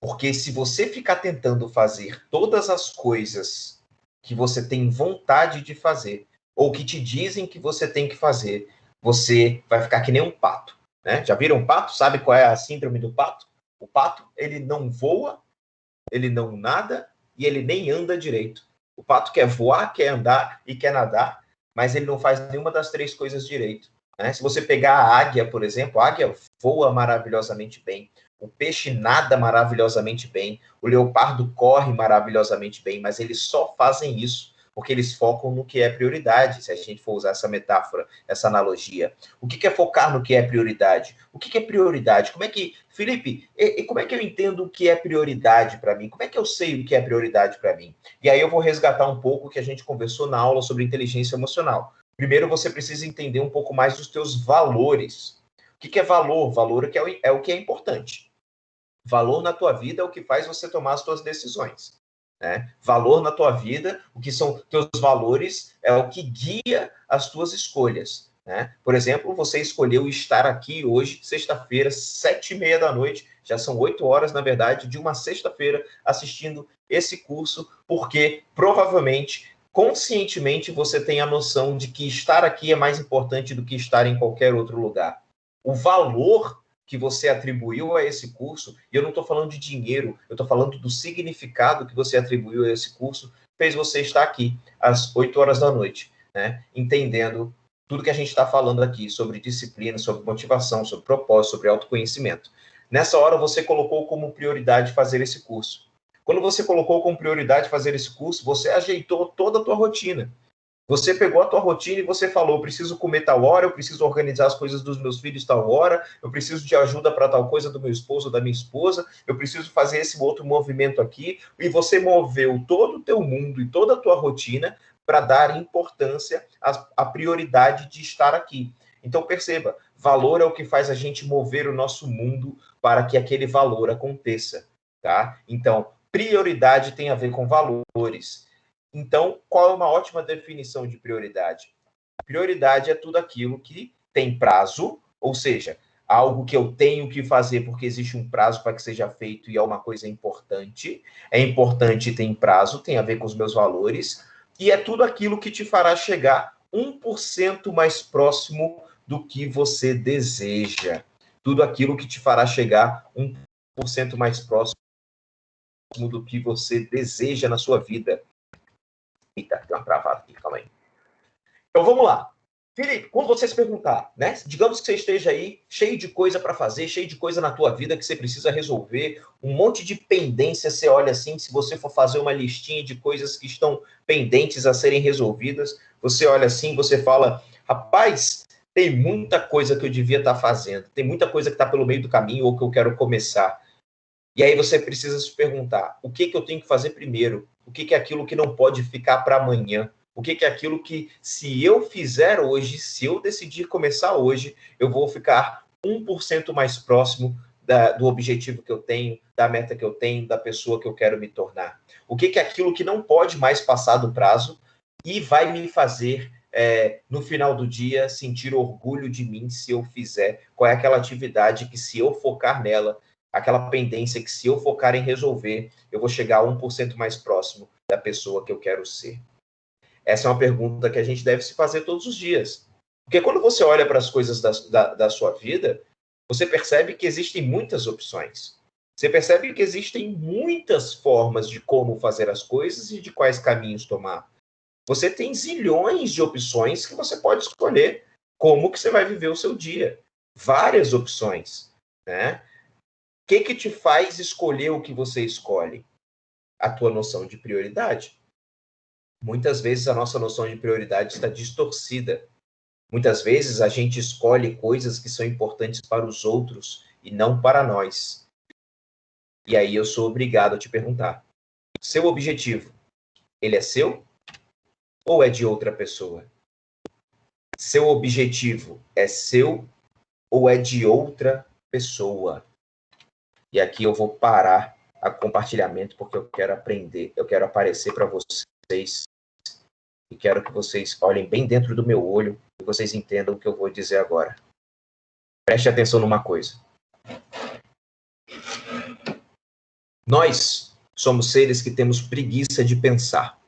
Porque se você ficar tentando fazer todas as coisas que você tem vontade de fazer, ou que te dizem que você tem que fazer, você vai ficar que nem um pato. Né? Já viram um pato? Sabe qual é a síndrome do pato? O pato, ele não voa, ele não nada e ele nem anda direito. O pato quer voar, quer andar e quer nadar, mas ele não faz nenhuma das três coisas direito. Né? Se você pegar a águia, por exemplo, a águia voa maravilhosamente bem, o peixe nada maravilhosamente bem, o leopardo corre maravilhosamente bem, mas eles só fazem isso porque eles focam no que é prioridade, se a gente for usar essa metáfora, essa analogia. O que é focar no que é prioridade? O que é prioridade? Como é que, Felipe, como é que eu entendo o que é prioridade para mim? Como é que eu sei o que é prioridade para mim? E aí eu vou resgatar um pouco o que a gente conversou na aula sobre inteligência emocional. Primeiro, você precisa entender um pouco mais dos teus valores. O que é valor? Valor é o que é importante. Valor na tua vida é o que faz você tomar as tuas decisões. Né? Valor na tua vida, o que são teus valores, é o que guia as tuas escolhas. Né? Por exemplo, você escolheu estar aqui hoje, sexta-feira, 7h30 da noite, já são 8 horas, na verdade, de uma sexta-feira, assistindo esse curso, porque provavelmente, conscientemente, você tem a noção de que estar aqui é mais importante do que estar em qualquer outro lugar. O valor que você atribuiu a esse curso, e eu não estou falando de dinheiro, eu estou falando do significado que você atribuiu a esse curso, fez você estar aqui às 8 horas da noite, né? Entendendo tudo que a gente está falando aqui sobre disciplina, sobre motivação, sobre propósito, sobre autoconhecimento. Nessa hora, você colocou como prioridade fazer esse curso. Quando você colocou como prioridade fazer esse curso, você ajeitou toda a tua rotina. Você pegou a tua rotina e você falou, eu preciso comer tal hora, eu preciso organizar as coisas dos meus filhos tal hora, eu preciso de ajuda para tal coisa do meu esposo ou da minha esposa, eu preciso fazer esse outro movimento aqui, e você moveu todo o teu mundo e toda a tua rotina para dar importância à prioridade de estar aqui. Então perceba, valor é o que faz a gente mover o nosso mundo para que aquele valor aconteça, tá? Então, prioridade tem a ver com valores. Então, qual é uma ótima definição de prioridade? Prioridade é tudo aquilo que tem prazo, ou seja, algo que eu tenho que fazer porque existe um prazo para que seja feito e é uma coisa importante. É importante, tem prazo, tem a ver com os meus valores, e é tudo aquilo que te fará chegar 1% mais próximo do que você deseja. Tudo aquilo que te fará chegar 1% mais próximo do que você deseja na sua vida. Eita, deu uma travada aqui, calma aí. Então vamos lá. Felipe, quando você se perguntar, né? Digamos que você esteja aí cheio de coisa para fazer, cheio de coisa na tua vida que você precisa resolver, um monte de pendência, você olha assim, se você for fazer uma listinha de coisas que estão pendentes a serem resolvidas, você olha assim, você fala, rapaz, tem muita coisa que eu devia estar fazendo, tem muita coisa que está pelo meio do caminho ou que eu quero começar. E aí você precisa se perguntar, o que eu tenho que fazer primeiro? O que é aquilo que não pode ficar para amanhã? O que é aquilo que, se eu fizer hoje, se eu decidir começar hoje, eu vou ficar 1% mais próximo do objetivo que eu tenho, da meta que eu tenho, da pessoa que eu quero me tornar? O que é aquilo que não pode mais passar do prazo e vai me fazer, no final do dia, sentir orgulho de mim se eu fizer? Qual é aquela atividade que, se eu focar nela, aquela pendência que, se eu focar em resolver, eu vou chegar a 1% mais próximo da pessoa que eu quero ser? Essa é uma pergunta que a gente deve se fazer todos os dias. Porque quando você olha para as coisas da sua vida, você percebe que existem muitas opções. Você percebe que existem muitas formas de como fazer as coisas e de quais caminhos tomar. Você tem zilhões de opções que você pode escolher como que você vai viver o seu dia. Várias opções. né? O que te faz escolher o que você escolhe? A tua noção de prioridade. Muitas vezes a nossa noção de prioridade está distorcida. Muitas vezes a gente escolhe coisas que são importantes para os outros e não para nós. E aí eu sou obrigado a te perguntar: seu objetivo, ele é seu ou é de outra pessoa? Seu objetivo é seu ou é de outra pessoa? E aqui eu vou parar o compartilhamento porque eu quero aprender, eu quero aparecer para vocês e quero que vocês olhem bem dentro do meu olho e vocês entendam o que eu vou dizer agora. Preste atenção numa coisa. Nós somos seres que temos preguiça de pensar.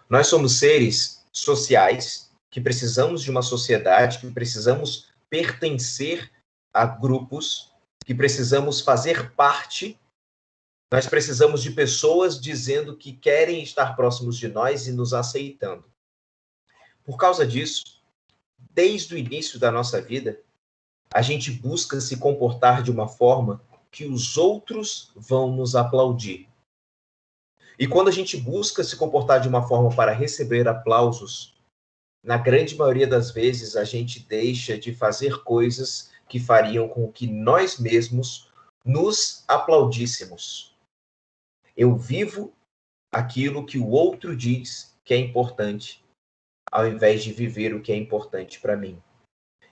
Nós somos seres sociais que precisamos de uma sociedade, que precisamos pertencer a grupos, que precisamos fazer parte. Nós precisamos de pessoas dizendo que querem estar próximos de nós e nos aceitando. Por causa disso, desde o início da nossa vida, a gente busca se comportar de uma forma que os outros vão nos aplaudir. E quando a gente busca se comportar de uma forma para receber aplausos, na grande maioria das vezes a gente deixa de fazer coisas que fariam com que nós mesmos nos aplaudíssemos. Eu vivo aquilo que o outro diz que é importante, ao invés de viver o que é importante para mim.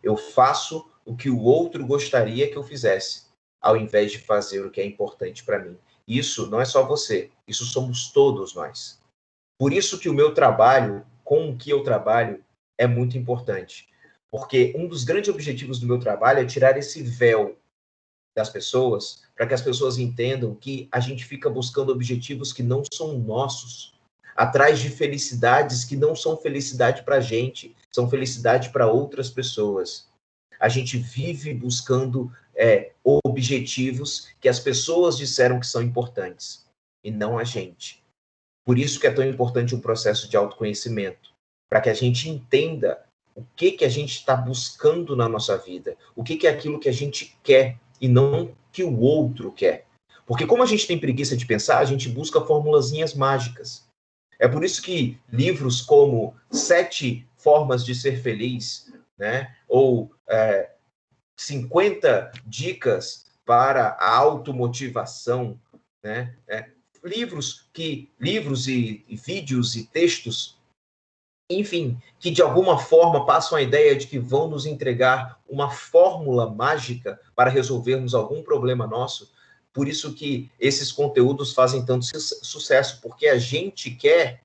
Eu faço o que o outro gostaria que eu fizesse, ao invés de fazer o que é importante para mim. Isso não é só você, isso somos todos nós. Por isso que o meu trabalho, com o que eu trabalho, é muito importante. Porque um dos grandes objetivos do meu trabalho é tirar esse véu das pessoas, para que as pessoas entendam que a gente fica buscando objetivos que não são nossos, atrás de felicidades que não são felicidade para a gente, são felicidade para outras pessoas. A gente vive buscando objetivos que as pessoas disseram que são importantes, e não a gente. Por isso que é tão importante um processo de autoconhecimento, para que a gente entenda o que a gente está buscando na nossa vida, o que é aquilo que a gente quer e não o que o outro quer. Porque como a gente tem preguiça de pensar, a gente busca formulazinhas mágicas. É por isso que livros como 7 Formas de Ser Feliz, né, ou 50 Dicas para a Automotivação, né, livros e vídeos e textos, enfim, que de alguma forma passam a ideia de que vão nos entregar uma fórmula mágica para resolvermos algum problema nosso. Por isso que esses conteúdos fazem tanto sucesso, porque a gente quer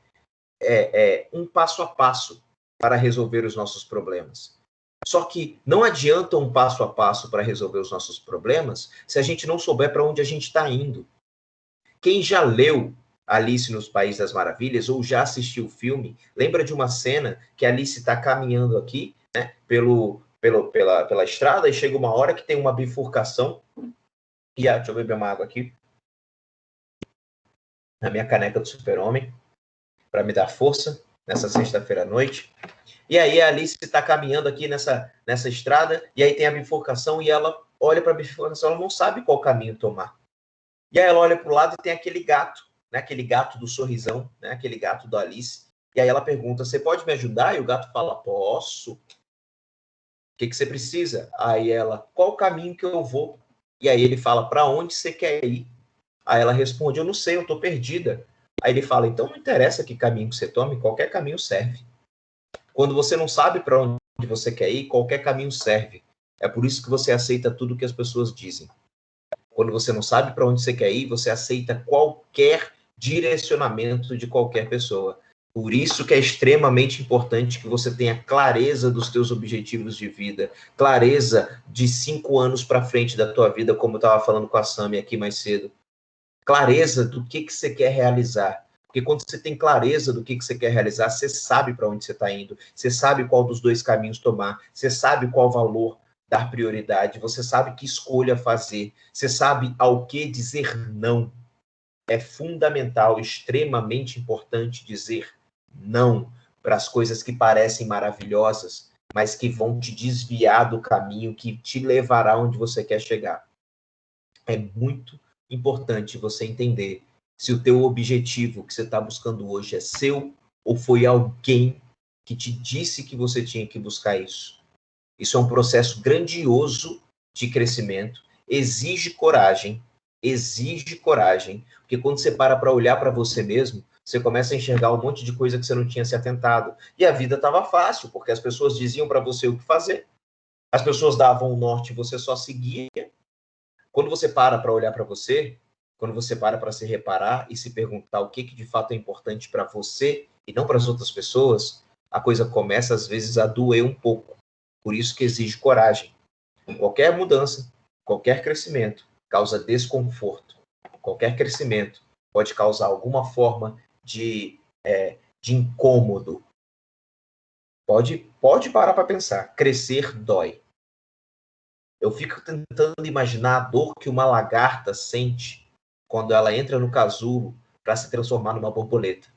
um passo a passo para resolver os nossos problemas. Só que não adianta um passo a passo para resolver os nossos problemas se a gente não souber para onde a gente está indo. Quem já leu Alice no País das Maravilhas ou já assistiu o filme, lembra de uma cena que a Alice está caminhando aqui, né, pela estrada, e chega uma hora que tem uma bifurcação. E deixa eu beber uma água aqui. Na minha caneca do Super-Homem, para me dar força nessa sexta-feira à noite. E aí a Alice está caminhando aqui nessa estrada, e aí tem a bifurcação, e ela olha para a bifurcação, ela não sabe qual caminho tomar. E aí ela olha para o lado e tem aquele gato, né, aquele gato do sorrisão, né, aquele gato da Alice. E aí ela pergunta, você pode me ajudar? E o gato fala, posso. O que você precisa? Aí ela, qual o caminho que eu vou? E aí ele fala, para onde você quer ir? Aí ela responde, eu não sei, eu estou perdida. Aí ele fala, então não interessa que caminho que você tome, qualquer caminho serve. Quando você não sabe para onde você quer ir, qualquer caminho serve. É por isso que você aceita tudo que as pessoas dizem. Quando você não sabe para onde você quer ir, você aceita qualquer direcionamento de qualquer pessoa. Por isso que é extremamente importante que você tenha clareza dos teus objetivos de vida, clareza de 5 anos para frente da tua vida, como eu estava falando com a Sami aqui mais cedo. Clareza do que você quer realizar. Porque quando você tem clareza do que você quer realizar, você sabe para onde você está indo, você sabe qual dos 2 caminhos tomar, você sabe qual valor dar prioridade, você sabe que escolha fazer, você sabe ao que dizer não. É fundamental, extremamente importante dizer não para as coisas que parecem maravilhosas, mas que vão te desviar do caminho que te levará onde você quer chegar. É muito importante você entender se o teu objetivo que você está buscando hoje é seu ou foi alguém que te disse que você tinha que buscar isso. Isso é um processo grandioso de crescimento, exige coragem, porque quando você para olhar para você mesmo, você começa a enxergar um monte de coisa que você não tinha se atentado. E a vida estava fácil, porque as pessoas diziam para você o que fazer, as pessoas davam o norte e você só seguia. Quando você para olhar para você, quando você para se reparar e se perguntar o que de fato é importante para você e não para as outras pessoas, a coisa começa às vezes a doer um pouco. Por isso que exige coragem. Qualquer mudança, qualquer crescimento causa desconforto. Qualquer crescimento pode causar alguma forma de incômodo. Pode parar para pensar. Crescer dói. Eu fico tentando imaginar a dor que uma lagarta sente quando ela entra no casulo para se transformar numa borboleta.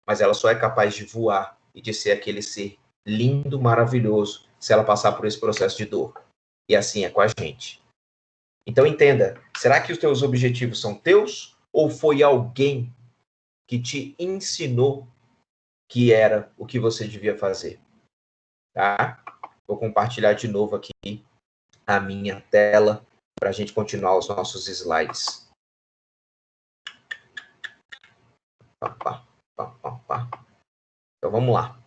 Mas ela só é capaz de voar e de ser aquele ser lindo, maravilhoso, se ela passar por esse processo de dor. E assim é com a gente. Então entenda, será que os teus objetivos são teus ou foi alguém que te ensinou que era o que você devia fazer? Tá? Vou compartilhar de novo aqui a minha tela para a gente continuar os nossos slides. Então vamos lá.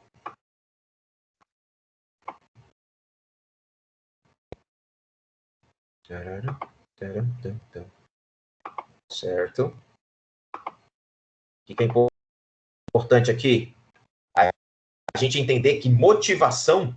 Certo. O que é importante aqui? A gente entender que motivação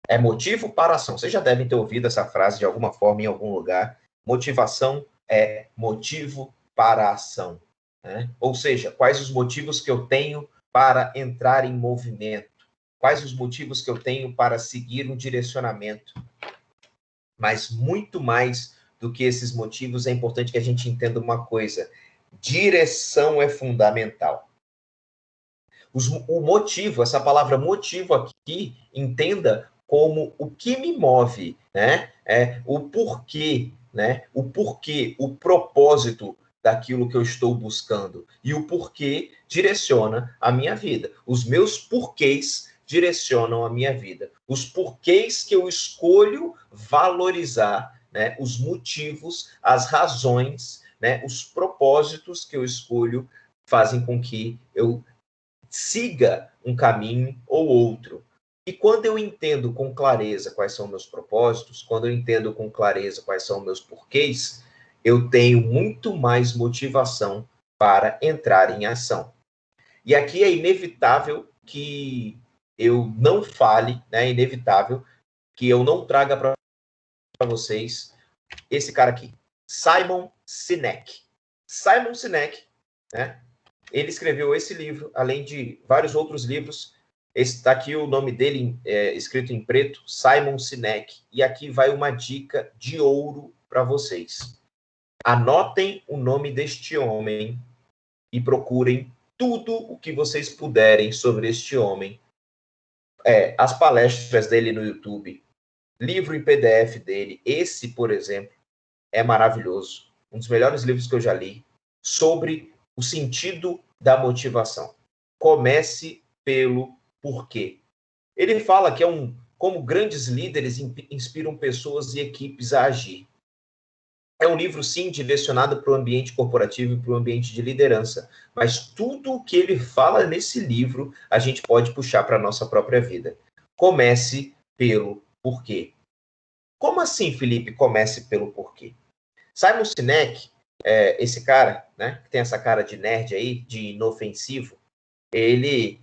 é motivo para ação. Vocês já devem ter ouvido essa frase de alguma forma em algum lugar. Motivação é motivo para a ação. Né? Ou seja, quais os motivos que eu tenho para entrar em movimento? Quais os motivos que eu tenho para seguir um direcionamento? Mas muito mais do que esses motivos, é importante que a gente entenda uma coisa. Direção é fundamental. O motivo, essa palavra motivo aqui, entenda como o que me move, né? O porquê, né? O porquê, o propósito daquilo que eu estou buscando. E o porquê direciona a minha vida. Os meus porquês direcionam a minha vida. Os porquês que eu escolho valorizar, né? Os motivos, as razões, né? Os propósitos que eu escolho fazem com que eu siga um caminho ou outro. E quando eu entendo com clareza quais são meus propósitos, quando eu entendo com clareza quais são meus porquês, eu tenho muito mais motivação para entrar em ação. E aqui é inevitável que eu não fale, né? É inevitável que eu não traga para vocês esse cara aqui, Simon Sinek. Simon Sinek, né? Ele escreveu esse livro, além de vários outros livros. Está aqui o nome dele escrito em preto, Simon Sinek. E aqui vai uma dica de ouro para vocês. Anotem o nome deste homem e procurem tudo o que vocês puderem sobre este homem. As palestras dele no YouTube, livro em PDF dele. Esse, por exemplo, é maravilhoso. Um dos melhores livros que eu já li sobre o sentido da motivação. Comece pelo porquê. Ele fala que como grandes líderes inspiram pessoas e equipes a agir. É um livro, sim, direcionado para o ambiente corporativo e para o ambiente de liderança, mas tudo o que ele fala nesse livro, a gente pode puxar para a nossa própria vida. Comece pelo porquê. Como assim, Felipe, comece pelo porquê? Simon Sinek, esse cara, né, que tem essa cara de nerd aí, de inofensivo, ele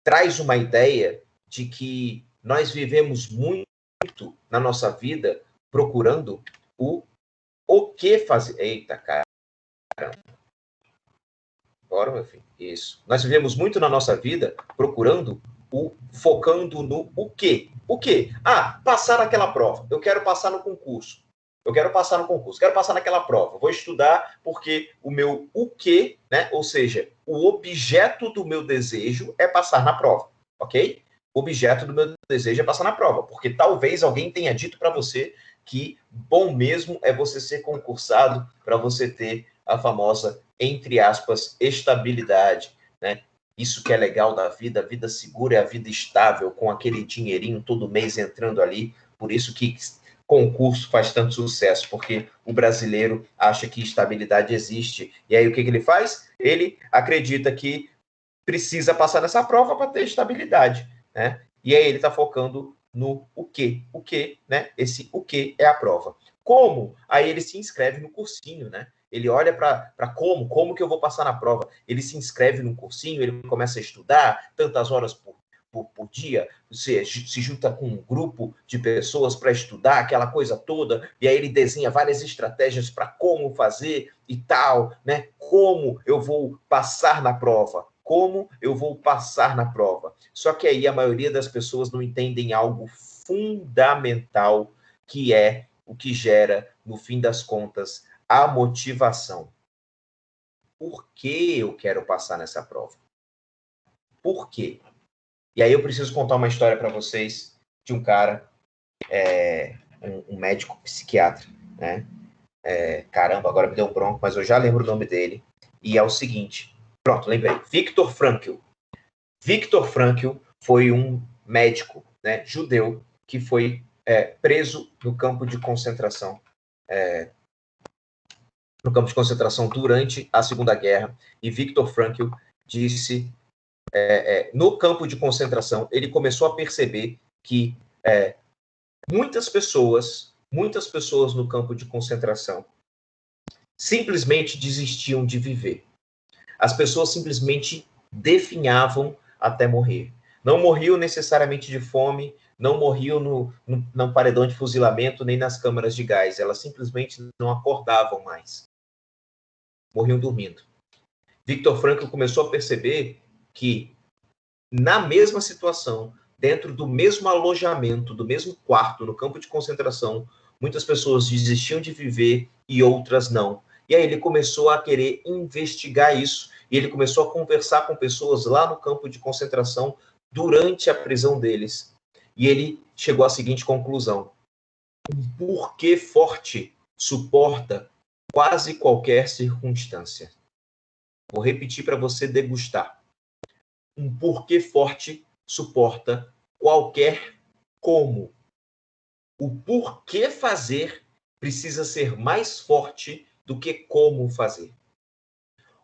traz uma ideia de que nós vivemos muito na nossa vida procurando o que fazer. Eita, cara. Bora, meu filho. Isso. Nós vivemos muito na nossa vida procurando focando no o quê? O quê? Passar aquela prova. Eu quero passar no concurso. Eu quero passar no concurso, quero passar naquela prova. Vou estudar porque o meu o quê, né? Ou seja, o objeto do meu desejo é passar na prova, ok? o objeto do meu desejo é passar na prova, porque talvez alguém tenha dito para você que bom mesmo é você ser concursado para você ter a famosa, entre aspas, estabilidade, né? Isso que é legal da vida, a vida segura é a vida estável, com aquele dinheirinho todo mês entrando ali, por isso que concurso faz tanto sucesso, porque o brasileiro acha que estabilidade existe, e aí o que ele faz? Ele acredita que precisa passar nessa prova para ter estabilidade, né? E aí ele está focando no o quê? O quê, né? Esse o quê é a prova. Como? Aí ele se inscreve no cursinho, né? Ele olha para como que eu vou passar na prova. Ele se inscreve num cursinho, ele começa a estudar tantas horas por dia, se junta com um grupo de pessoas para estudar aquela coisa toda, e aí ele desenha várias estratégias para como fazer e tal, né? Como eu vou passar na prova? Como eu vou passar na prova? Só que aí a maioria das pessoas não entendem algo fundamental, que é o que gera, no fim das contas, a motivação. Por que eu quero passar nessa prova? Por quê? E aí eu preciso contar uma história para vocês de um cara, um médico psiquiatra, né? Caramba, agora me deu um bronco, mas eu já lembro o nome dele. E é o seguinte, pronto, lembrei. Viktor Frankl. Viktor Frankl foi um médico, né, judeu que foi preso no campo de concentração, durante a Segunda Guerra. E Viktor Frankl disse, no campo de concentração, ele começou a perceber que muitas pessoas no campo de concentração simplesmente desistiam de viver. As pessoas simplesmente definhavam até morrer. Não morriam necessariamente de fome, não morriam no paredão de fuzilamento, nem nas câmaras de gás. Elas simplesmente não acordavam mais. Morriam dormindo. Viktor Frankl começou a perceber que, na mesma situação, dentro do mesmo alojamento, do mesmo quarto, no campo de concentração, muitas pessoas desistiam de viver e outras não. E aí ele começou a querer investigar isso, e ele começou a conversar com pessoas lá no campo de concentração durante a prisão deles. E ele chegou à seguinte conclusão: um porquê forte suporta quase qualquer circunstância. Vou repetir para você degustar. Um porquê forte suporta qualquer como. O porquê fazer precisa ser mais forte do que como fazer.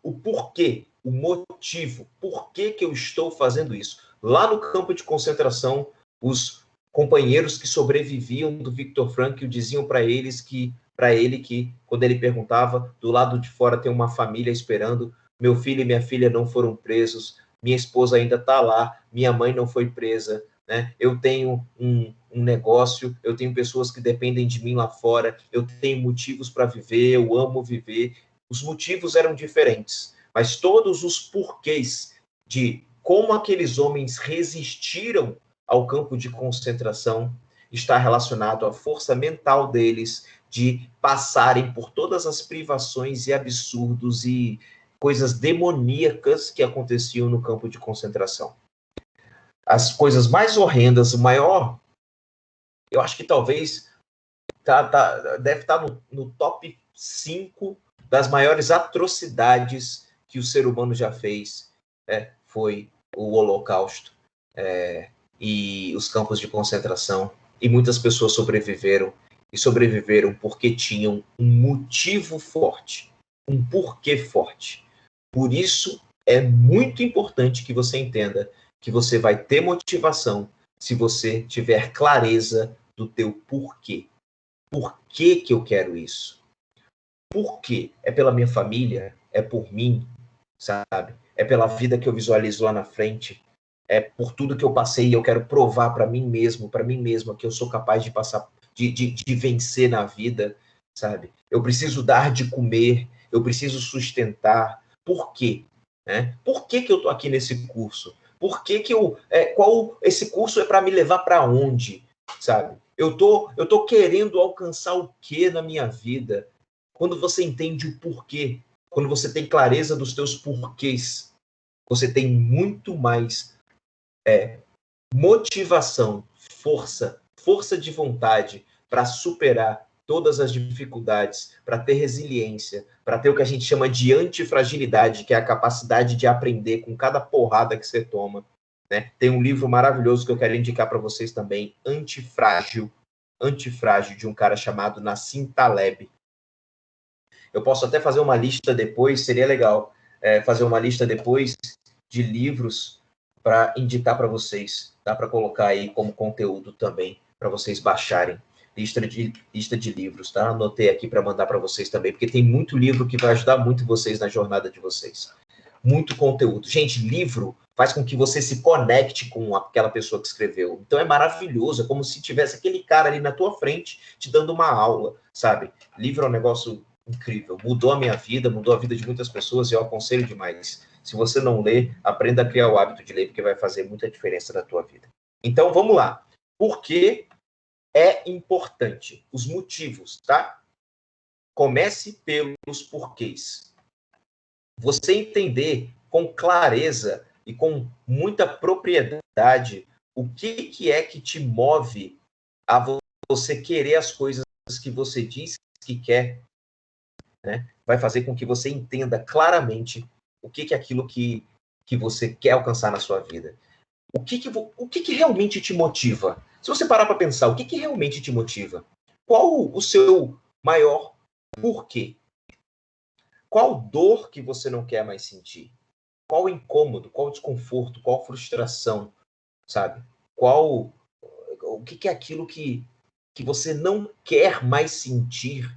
O porquê, o motivo, por que eu estou fazendo isso? Lá no campo de concentração, os companheiros que sobreviviam do Viktor Frankl diziam para ele que, quando ele perguntava, do lado de fora tem uma família esperando, meu filho e minha filha não foram presos, minha esposa ainda está lá, minha mãe não foi presa, né? Eu tenho um negócio, eu tenho pessoas que dependem de mim lá fora, eu tenho motivos para viver, eu amo viver. Os motivos eram diferentes, mas todos os porquês de como aqueles homens resistiram ao campo de concentração está relacionado à força mental deles de passarem por todas as privações e absurdos e coisas demoníacas que aconteciam no campo de concentração. As coisas mais horrendas, o maior, eu acho que talvez deve estar no top 5 das maiores atrocidades que o ser humano já fez, foi o Holocausto e os campos de concentração. E muitas pessoas sobreviveram, e sobreviveram porque tinham um motivo forte, um porquê forte. Por isso, é muito importante que você entenda que você vai ter motivação se você tiver clareza do teu porquê. Por que eu quero isso? Por quê? É pela minha família? É por mim? Sabe? É pela vida que eu visualizo lá na frente? É por tudo que eu passei e eu quero provar para mim mesmo, para mim mesma, que eu sou capaz de passar, de vencer na vida, sabe? Eu preciso dar de comer, eu preciso sustentar. Por quê? Né? Por que eu estou aqui nesse curso? Por que eu... esse curso é para me levar para onde? Sabe? Eu tô querendo alcançar o que na minha vida? Quando você entende o porquê, quando você tem clareza dos teus porquês, você tem muito mais motivação, força de vontade para superar todas as dificuldades, para ter resiliência, para ter o que a gente chama de antifragilidade, que é a capacidade de aprender com cada porrada que você toma. Né? Tem um livro maravilhoso que eu quero indicar para vocês também, Antifrágil, de um cara chamado Nassim Taleb. Eu posso até fazer uma lista depois, seria legal fazer uma lista depois de livros para indicar para vocês. Dá para colocar aí como conteúdo também, para vocês baixarem. Lista de livros, tá? Anotei aqui para mandar para vocês também, porque tem muito livro que vai ajudar muito vocês na jornada de vocês. Muito conteúdo. Gente, livro faz com que você se conecte com aquela pessoa que escreveu. Então é maravilhoso, é como se tivesse aquele cara ali na tua frente te dando uma aula, sabe? Livro é um negócio incrível. Mudou a minha vida, mudou a vida de muitas pessoas e eu aconselho demais. Se você não lê, aprenda a criar o hábito de ler, porque vai fazer muita diferença na tua vida. Então, vamos lá. Por que é importante? Os motivos, tá? Comece pelos porquês. Você entender com clareza e com muita propriedade o que é que te move a você querer as coisas que você diz que quer, né? Vai fazer com que você entenda claramente o que é aquilo que você quer alcançar na sua vida. O que realmente te motiva? Se você parar para pensar, o que realmente te motiva? Qual o seu maior porquê? Qual dor que você não quer mais sentir? Qual incômodo, qual desconforto, qual frustração, sabe? O que é aquilo que você não quer mais sentir,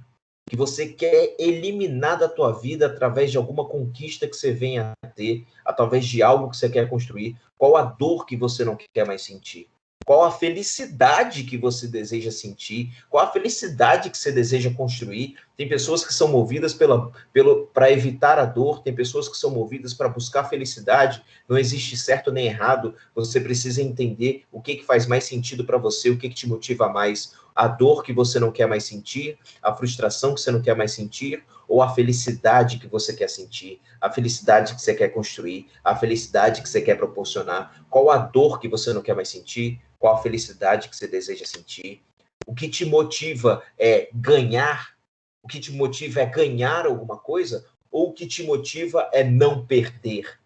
que você quer eliminar da tua vida através de alguma conquista que você venha a ter, através de algo que você quer construir? Qual a dor que você não quer mais sentir? Qual a felicidade que você deseja sentir? Qual a felicidade que você deseja construir? Tem pessoas que são movidas para evitar a dor, tem pessoas que são movidas para buscar felicidade. Não existe certo nem errado. Você precisa entender o que faz mais sentido para você, o que te motiva mais. A dor que você não quer mais sentir, a frustração que você não quer mais sentir, ou a felicidade que você quer sentir, a felicidade que você quer construir, a felicidade que você quer proporcionar. Qual a dor que você não quer mais sentir? Qual a felicidade que você deseja sentir? O que te motiva é ganhar? O que te motiva é ganhar alguma coisa? Ou o que te motiva é não perder?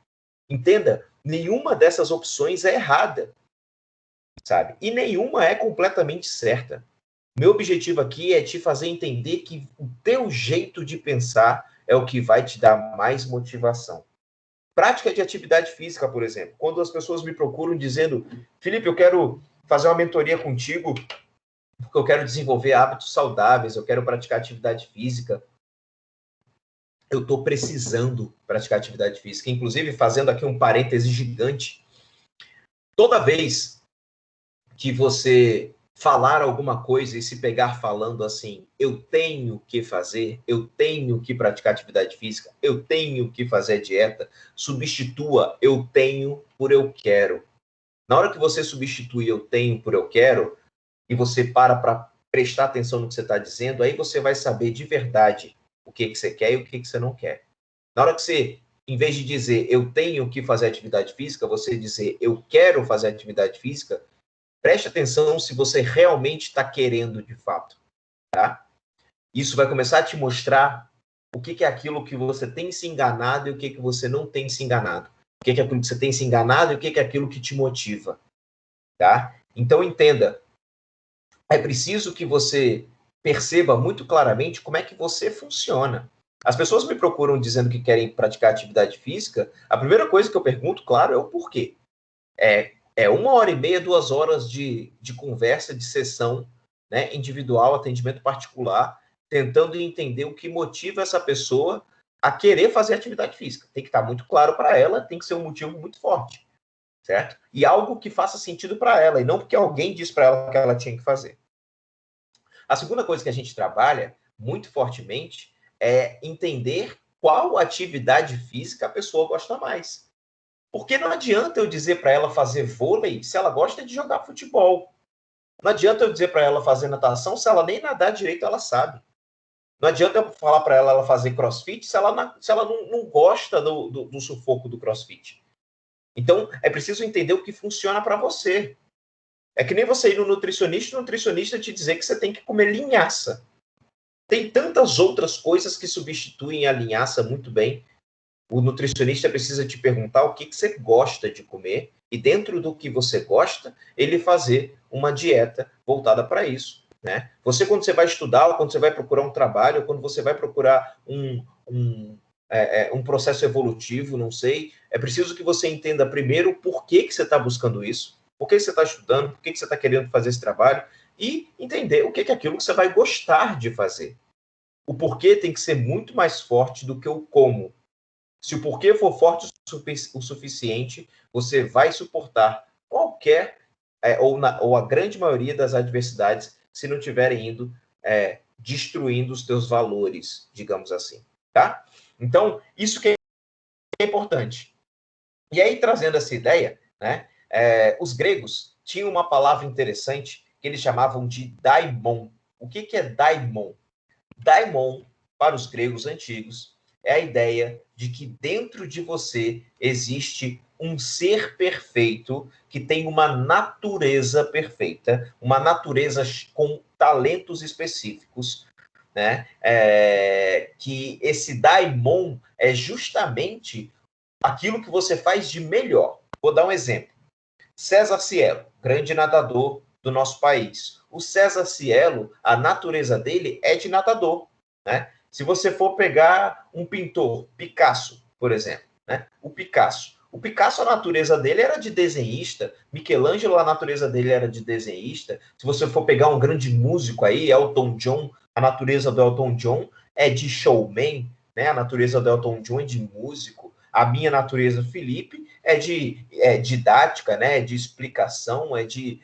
Entenda, nenhuma dessas opções é errada, sabe? E nenhuma é completamente certa. Meu objetivo aqui é te fazer entender que o teu jeito de pensar é o que vai te dar mais motivação. Prática de atividade física, por exemplo. Quando as pessoas me procuram dizendo, Felipe, eu quero fazer uma mentoria contigo porque eu quero desenvolver hábitos saudáveis, eu quero praticar atividade física. Eu estou precisando praticar atividade física. Inclusive, fazendo aqui um parêntese gigante, toda vez que você falar alguma coisa e se pegar falando assim, eu tenho que fazer, eu tenho que praticar atividade física, eu tenho que fazer dieta, substitua eu tenho por eu quero. Na hora que você substitui eu tenho por eu quero, e você para prestar atenção no que você está dizendo, aí você vai saber de verdade o que você quer e o que você não quer. Na hora que você, em vez de dizer eu tenho que fazer atividade física, você dizer eu quero fazer atividade física, preste atenção se você realmente está querendo de fato, tá? Isso vai começar a te mostrar o que é aquilo que você tem se enganado e o que você não tem se enganado. O que é aquilo que você tem se enganado e o que é aquilo que te motiva, tá? Então entenda, é preciso que você perceba muito claramente como é que você funciona. As pessoas me procuram dizendo que querem praticar atividade física, a primeira coisa que eu pergunto, claro, é o porquê. É 1h30, 2 horas de conversa, de sessão, né, individual, atendimento particular, tentando entender o que motiva essa pessoa a querer fazer atividade física. Tem que estar muito claro para ela, tem que ser um motivo muito forte, certo? E algo que faça sentido para ela, e não porque alguém disse para ela que ela tinha que fazer. A segunda coisa que a gente trabalha muito fortemente é entender qual atividade física a pessoa gosta mais. Porque não adianta eu dizer para ela fazer vôlei se ela gosta de jogar futebol. Não adianta eu dizer para ela fazer natação se ela nem nadar direito ela sabe. Não adianta eu falar para ela fazer crossfit se ela não gosta do sufoco do crossfit. Então, é preciso entender o que funciona para você. É que nem você ir no nutricionista e o nutricionista te dizer que você tem que comer linhaça. Tem tantas outras coisas que substituem a linhaça muito bem. O nutricionista precisa te perguntar o que você gosta de comer e dentro do que você gosta, ele fazer uma dieta voltada para isso, né? Você, quando você vai estudar, ou quando você vai procurar um trabalho, ou quando você vai procurar um processo evolutivo, não sei, é preciso que você entenda primeiro por que você está buscando isso, por que você está estudando, por que você está querendo fazer esse trabalho e entender o que é aquilo que você vai gostar de fazer. O porquê tem que ser muito mais forte do que o como. Se o porquê for forte o suficiente, você vai suportar qualquer, ou a grande maioria das adversidades, se não estiverem indo destruindo os teus valores, digamos assim, tá? Então, isso que é importante. E aí, trazendo essa ideia, né, os gregos tinham uma palavra interessante que eles chamavam de daimon. O que é daimon? Daimon, para os gregos antigos, é a ideia de que dentro de você existe um ser perfeito que tem uma natureza perfeita, uma natureza com talentos específicos, né? Que esse daimon é justamente aquilo que você faz de melhor. Vou dar um exemplo. César Cielo, grande nadador do nosso país. O César Cielo, a natureza dele é de nadador, né? Se você for pegar um pintor, Picasso, por exemplo, né? O Picasso, a natureza dele era de desenhista. Michelangelo, a natureza dele era de desenhista. Se você for pegar um grande músico aí, Elton John, a natureza do Elton John é de showman, né? A natureza do Elton John é de músico. A minha natureza, Felipe, é de didática, né? É de explicação, é de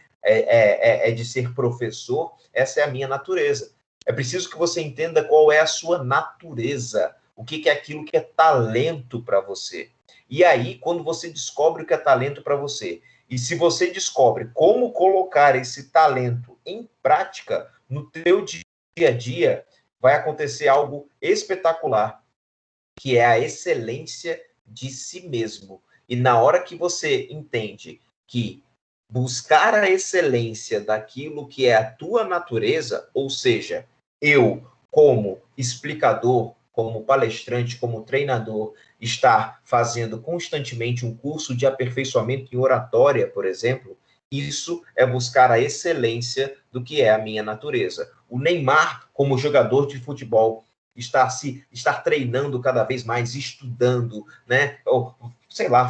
ser professor. Essa é a minha natureza. É preciso que você entenda qual é a sua natureza, o que é aquilo que é talento para você. E aí, quando você descobre o que é talento para você, e se você descobre como colocar esse talento em prática no teu dia a dia, vai acontecer algo espetacular, que é a excelência de si mesmo. E na hora que você entende que buscar a excelência daquilo que é a tua natureza, ou seja, eu, como explicador, como palestrante, como treinador, estar fazendo constantemente um curso de aperfeiçoamento em oratória, por exemplo, isso é buscar a excelência do que é a minha natureza. O Neymar, como jogador de futebol, estar treinando cada vez mais, estudando, né? Ou, sei lá,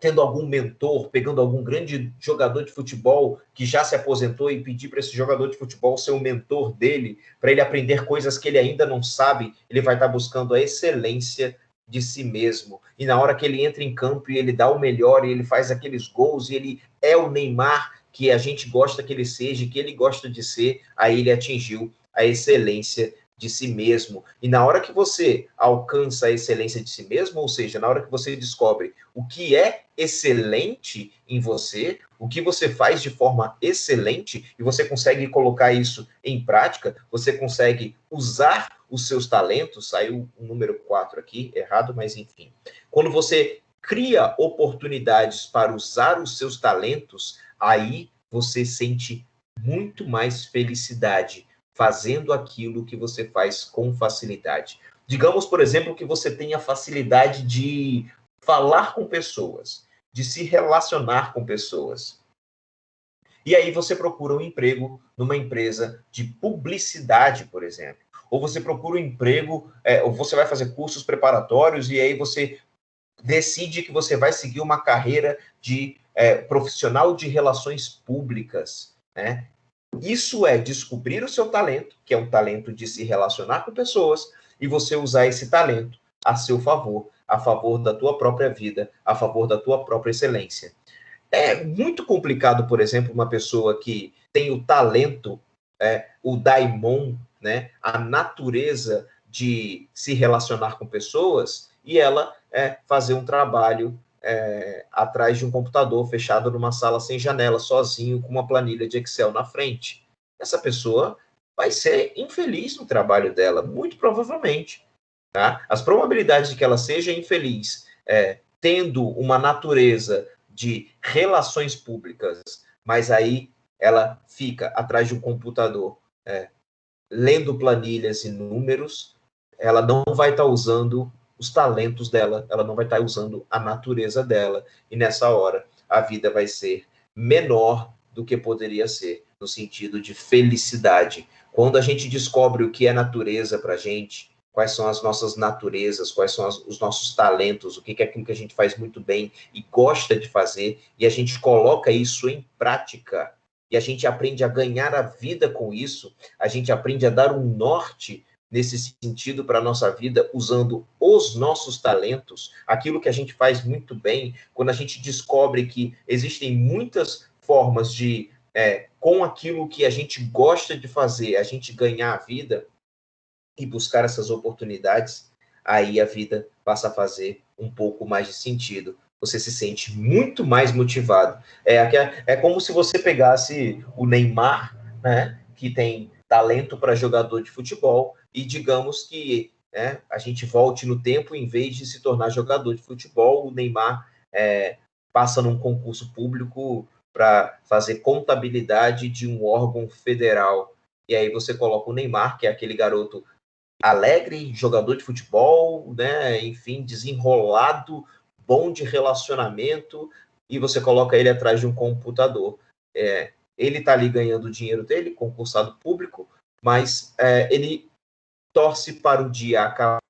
tendo algum mentor, pegando algum grande jogador de futebol que já se aposentou e pedir para esse jogador de futebol ser o mentor dele, para ele aprender coisas que ele ainda não sabe, ele vai estar buscando a excelência de si mesmo. E na hora que ele entra em campo e ele dá o melhor, e ele faz aqueles gols, e ele é o Neymar que a gente gosta que ele seja, que ele gosta de ser, aí ele atingiu a excelência de si mesmo. E na hora que você alcança a excelência de si mesmo, ou seja, na hora que você descobre o que é excelente em você, o que você faz de forma excelente, e você consegue colocar isso em prática, você consegue usar os seus talentos, saiu o número 4 aqui, errado, mas enfim. Quando você cria oportunidades para usar os seus talentos, aí você sente muito mais felicidade fazendo aquilo que você faz com facilidade. Digamos, por exemplo, que você tenha facilidade de falar com pessoas, de se relacionar com pessoas. E aí você procura um emprego numa empresa de publicidade, por exemplo. Ou você procura um emprego, ou você vai fazer cursos preparatórios e aí você decide que você vai seguir uma carreira de profissional de relações públicas, né? Isso é descobrir o seu talento, que é um talento de se relacionar com pessoas, e você usar esse talento a seu favor, a favor da tua própria vida, a favor da tua própria excelência. É muito complicado, por exemplo, uma pessoa que tem o talento, o daimon, né, a natureza de se relacionar com pessoas, e ela fazer um trabalho atrás de um computador fechado numa sala sem janela, sozinho, com uma planilha de Excel na frente. Essa pessoa vai ser infeliz no trabalho dela, muito provavelmente. Tá? As probabilidades de que ela seja infeliz tendo uma natureza de relações públicas mas aí ela fica atrás de um computador, lendo planilhas e números, ela não vai estar usando os talentos dela, ela não vai estar usando a natureza dela, e nessa hora a vida vai ser menor do que poderia ser, no sentido de felicidade. Quando a gente descobre o que é natureza para a gente, quais são as nossas naturezas, quais são os nossos talentos, o que é aquilo que a gente faz muito bem e gosta de fazer, e a gente coloca isso em prática, e a gente aprende a ganhar a vida com isso, a gente aprende a dar um norte nesse sentido para a nossa vida, usando os nossos talentos, aquilo que a gente faz muito bem, quando a gente descobre que existem muitas formas de, com aquilo que a gente gosta de fazer, a gente ganhar a vida e buscar essas oportunidades, aí a vida passa a fazer um pouco mais de sentido. Você se sente muito mais motivado. É como se você pegasse o Neymar, né, que tem talento para jogador de futebol, e digamos que a gente volte no tempo, em vez de se tornar jogador de futebol, o Neymar passa num concurso público para fazer contabilidade de um órgão federal. E aí você coloca o Neymar, que é aquele garoto alegre, jogador de futebol, né? Enfim, desenrolado, bom de relacionamento, e você coloca ele atrás de um computador. Ele está ali ganhando o dinheiro dele, concursado público, mas ele torce para o dia acabar.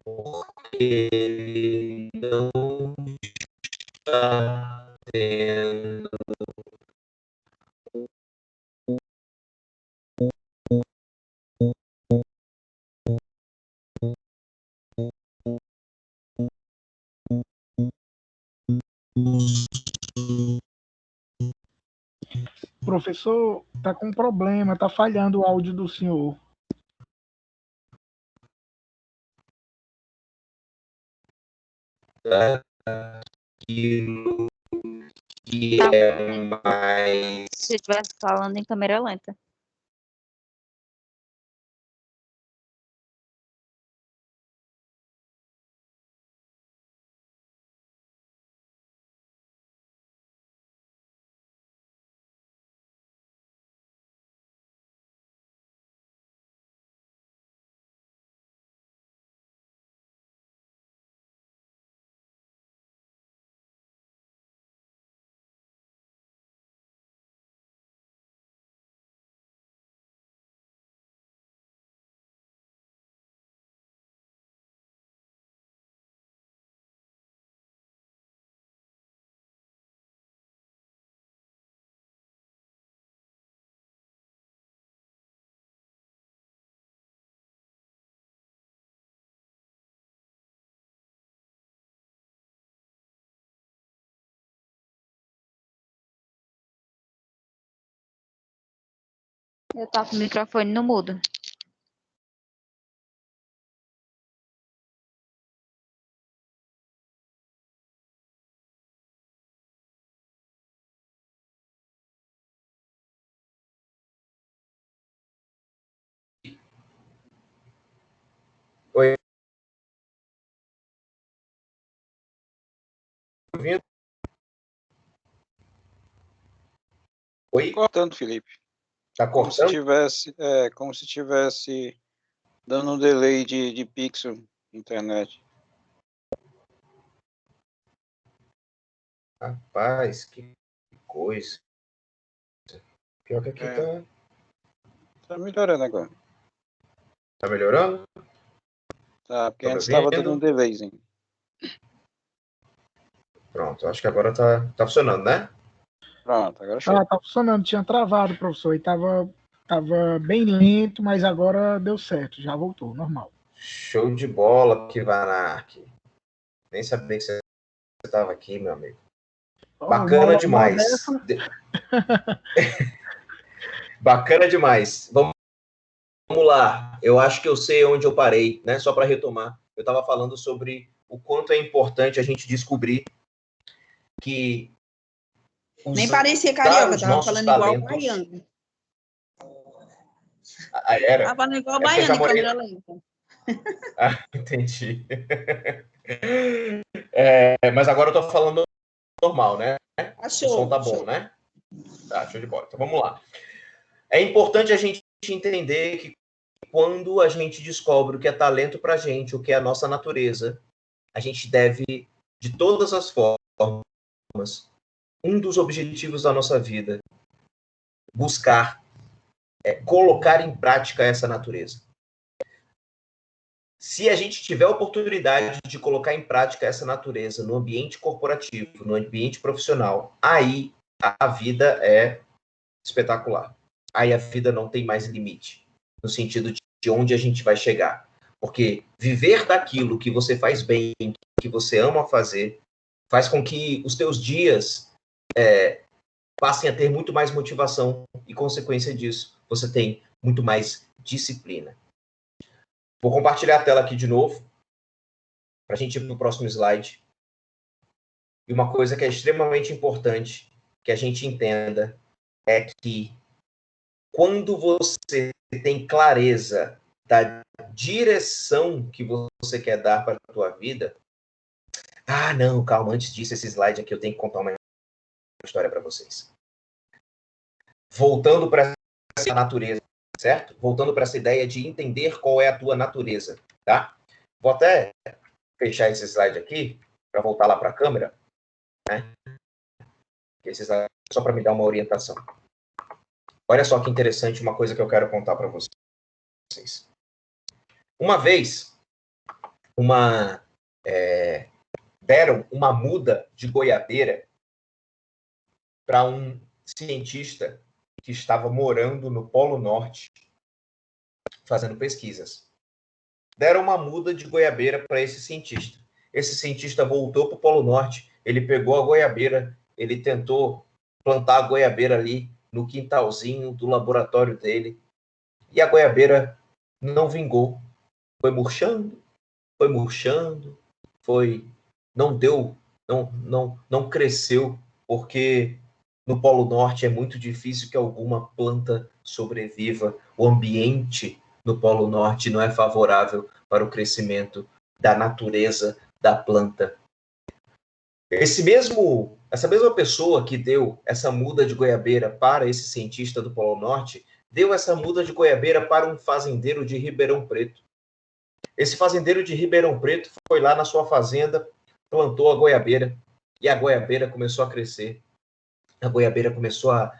Porque ele não está tendo Professor, tá com problema, tá falhando o áudio do senhor. aquilo que é mais. Se estivesse falando em câmera lenta. Eu tava com o microfone no mudo. Oi. Ouvindo? Oi? Cortando, Felipe. Tá cortando? Como se tivesse dando um delay de pixel na internet. Rapaz, que coisa. Pior que aqui Tá melhorando agora. tá melhorando? Tá, porque Tá me antes estava ouvindo? dando um delayzinho. Pronto, acho que agora tá funcionando, né? Pronto, agora chega. Tá funcionando, tinha travado, professor, e tava bem lento, mas agora deu certo, já voltou, normal. Show de bola, Kivanak. Nem sabia que você estava aqui, meu amigo. Bacana demais. Bacana demais. Vamos lá. Eu acho que eu sei onde eu parei, né? Só para retomar. Eu estava falando sobre o quanto é importante a gente descobrir que Nem parecia carioca, os tava nossos falando igual talentos... baiano. Era? Tava falando igual É porque eu já baiano em morei... câmera lenta. Ah, entendi. Mas agora eu tô falando normal, né? O som tá bom, né? Tá, show de bola. Então vamos lá. É importante a gente entender que quando a gente descobre o que é talento pra gente, o que é a nossa natureza, a gente deve, de todas as formas, um dos objetivos da nossa vida, buscar colocar em prática essa natureza. Se a gente tiver a oportunidade de colocar em prática essa natureza no ambiente corporativo, no ambiente profissional, aí a vida é espetacular. Aí a vida não tem mais limite, no sentido de onde a gente vai chegar. Porque viver daquilo que você faz bem, que você ama fazer, faz com que os teus dias passem a ter muito mais motivação e, consequência disso, você tem muito mais disciplina. Vou compartilhar a tela aqui de novo, para a gente ir para o próximo slide. E uma coisa que é extremamente importante que a gente entenda é que quando você tem clareza da direção que você quer dar para a tua vida... Ah, não, calma, antes disso, esse slide aqui eu tenho que contar uma história para vocês. Voltando para essa natureza, certo? Voltando para essa ideia de entender qual é a tua natureza, tá? Vou até fechar esse slide aqui, para voltar lá para a câmera, né? Esse slide é só para me dar uma orientação. Olha só que interessante uma coisa que eu quero contar para vocês. Uma vez, deram uma muda de goiabeira para um cientista que estava morando no Polo Norte, fazendo pesquisas. Deram uma muda de goiabeira para esse cientista. Esse cientista voltou para o Polo Norte, ele pegou a goiabeira, ele tentou plantar a goiabeira ali no quintalzinho do laboratório dele, e a goiabeira não vingou. Foi murchando, não deu, não cresceu, porque no Polo Norte é muito difícil que alguma planta sobreviva. O ambiente no Polo Norte não é favorável para o crescimento da natureza da planta. Essa mesma pessoa que deu essa muda de goiabeira para esse cientista do Polo Norte, deu essa muda de goiabeira para um fazendeiro de Ribeirão Preto. Esse fazendeiro de Ribeirão Preto foi lá na sua fazenda, plantou a goiabeira, e a goiabeira começou a crescer. A goiabeira começou a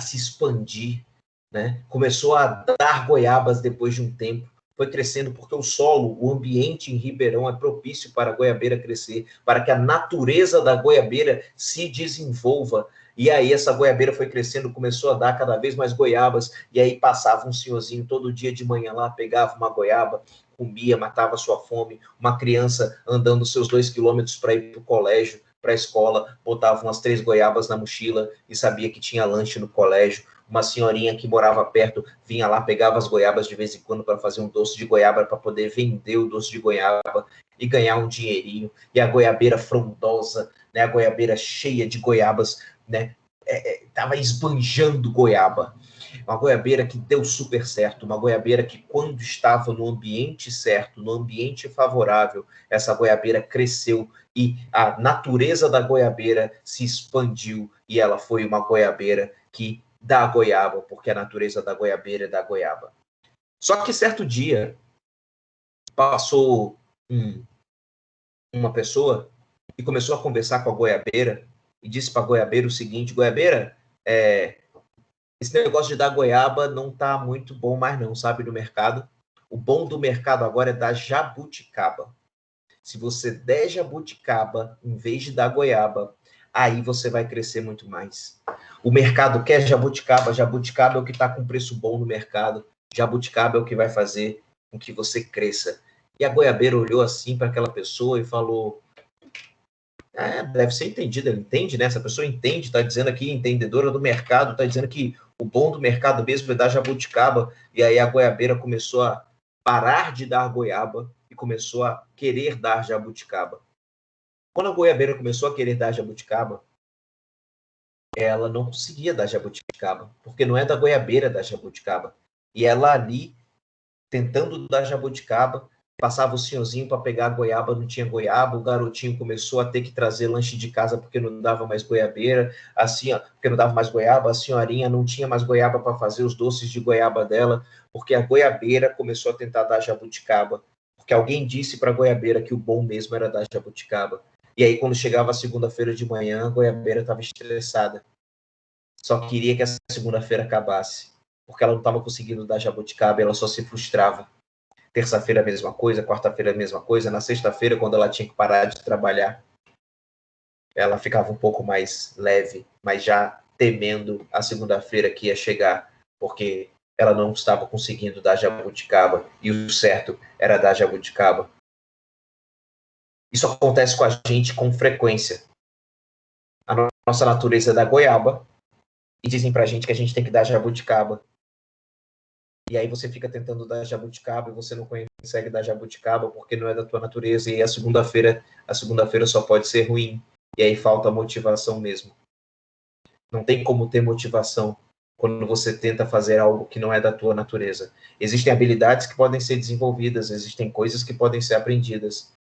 se expandir, né? Começou a dar goiabas depois de um tempo. Foi crescendo porque o solo, o ambiente em Ribeirão é propício para a goiabeira crescer, para que a natureza da goiabeira se desenvolva. E aí essa goiabeira foi crescendo, começou a dar cada vez mais goiabas, e aí passava um senhorzinho todo dia de manhã lá, pegava uma goiaba, comia, matava sua fome. Uma criança andando seus 2 quilômetros para ir para o colégio, para a escola, botava umas 3 goiabas na mochila e sabia que tinha lanche no colégio. Uma senhorinha que morava perto vinha lá, pegava as goiabas de vez em quando para fazer um doce de goiaba, para poder vender o doce de goiaba e ganhar um dinheirinho. E a goiabeira frondosa, né, a goiabeira cheia de goiabas, né, tava esbanjando goiaba. Uma goiabeira que deu super certo, uma goiabeira que, quando estava no ambiente certo, no ambiente favorável, essa goiabeira cresceu e a natureza da goiabeira se expandiu e ela foi uma goiabeira que dá goiaba, porque a natureza da goiabeira é da goiaba. Só que certo dia passou uma pessoa e começou a conversar com a goiabeira e disse para a goiabeira o seguinte: goiabeira, esse negócio de dar goiaba não tá muito bom mais não, sabe, no mercado. O bom do mercado agora é dar jabuticaba. Se você der jabuticaba em vez de dar goiaba, aí você vai crescer muito mais. O mercado quer jabuticaba, jabuticaba é o que está com preço bom no mercado, jabuticaba é o que vai fazer com que você cresça. E a goiabeira olhou assim para aquela pessoa e falou: Deve ser entendido, ele entende, né? Essa pessoa entende, está dizendo aqui, entendedora do mercado, está dizendo que o bom do mercado mesmo é dar jabuticaba, e aí a goiabeira começou a parar de dar goiaba e começou a querer dar jabuticaba. Quando a goiabeira começou a querer dar jabuticaba, ela não conseguia dar jabuticaba, porque não é da goiabeira dar jabuticaba. E ela ali, tentando dar jabuticaba, passava o senhorzinho para pegar a goiaba, não tinha goiaba, o garotinho começou a ter que trazer lanche de casa porque não dava mais goiabeira, assim, porque não dava mais goiaba, a senhorinha não tinha mais goiaba para fazer os doces de goiaba dela, porque a goiabeira começou a tentar dar jabuticaba, porque alguém disse para a goiabeira que o bom mesmo era dar jabuticaba. E aí, quando chegava a segunda-feira de manhã, a goiabeira estava estressada. Só queria que a segunda-feira acabasse, porque ela não estava conseguindo dar jabuticaba, ela só se frustrava. Terça-feira a mesma coisa, quarta-feira a mesma coisa, na sexta-feira, quando ela tinha que parar de trabalhar, ela ficava um pouco mais leve, mas já temendo a segunda-feira que ia chegar, porque ela não estava conseguindo dar jabuticaba, e o certo era dar jabuticaba. Isso acontece com a gente com frequência. A nossa natureza é da goiaba, e dizem pra gente que a gente tem que dar jabuticaba. E aí você fica tentando dar jabuticaba e você não consegue dar jabuticaba porque não é da tua natureza, e a segunda-feira só pode ser ruim. E aí falta motivação mesmo. Não tem como ter motivação quando você tenta fazer algo que não é da tua natureza. Existem habilidades que podem ser desenvolvidas, existem coisas que podem ser aprendidas,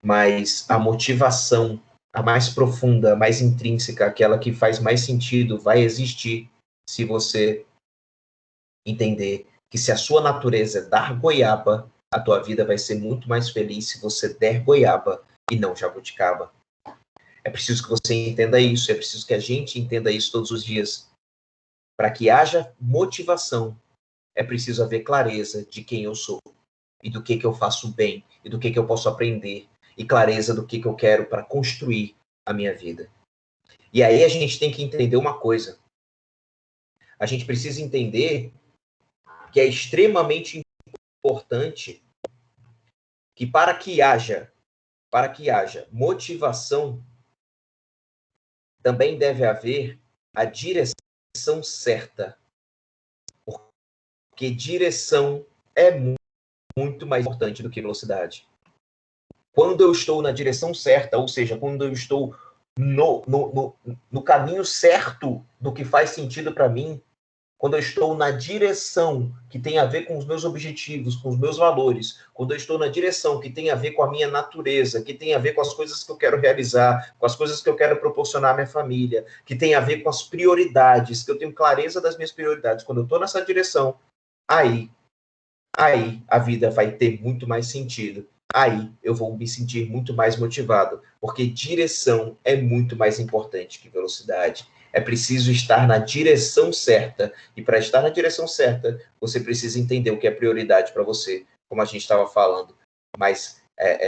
mas a motivação, a mais profunda, a mais intrínseca, aquela que faz mais sentido, vai existir se você entender que se a sua natureza é dar goiaba, a tua vida vai ser muito mais feliz se você der goiaba e não jabuticaba. É preciso que você entenda isso, é preciso que a gente entenda isso todos os dias. Para que haja motivação, é preciso haver clareza de quem eu sou e do que eu faço bem e do que eu posso aprender e clareza do que eu quero para construir a minha vida. E aí a gente tem que entender uma coisa. A gente precisa entender que é extremamente importante que para que haja motivação, também deve haver a direção certa. Porque direção é muito mais importante do que velocidade. Quando eu estou na direção certa, ou seja, quando eu estou no caminho certo do que faz sentido para mim, quando eu estou na direção que tem a ver com os meus objetivos, com os meus valores, quando eu estou na direção que tem a ver com a minha natureza, que tem a ver com as coisas que eu quero realizar, com as coisas que eu quero proporcionar à minha família, que tem a ver com as prioridades, que eu tenho clareza das minhas prioridades, quando eu estou nessa direção, aí a vida vai ter muito mais sentido. Aí eu vou me sentir muito mais motivado, porque direção é muito mais importante que velocidade. É preciso estar na direção certa. E para estar na direção certa, você precisa entender o que é prioridade para você, como a gente estava falando, mas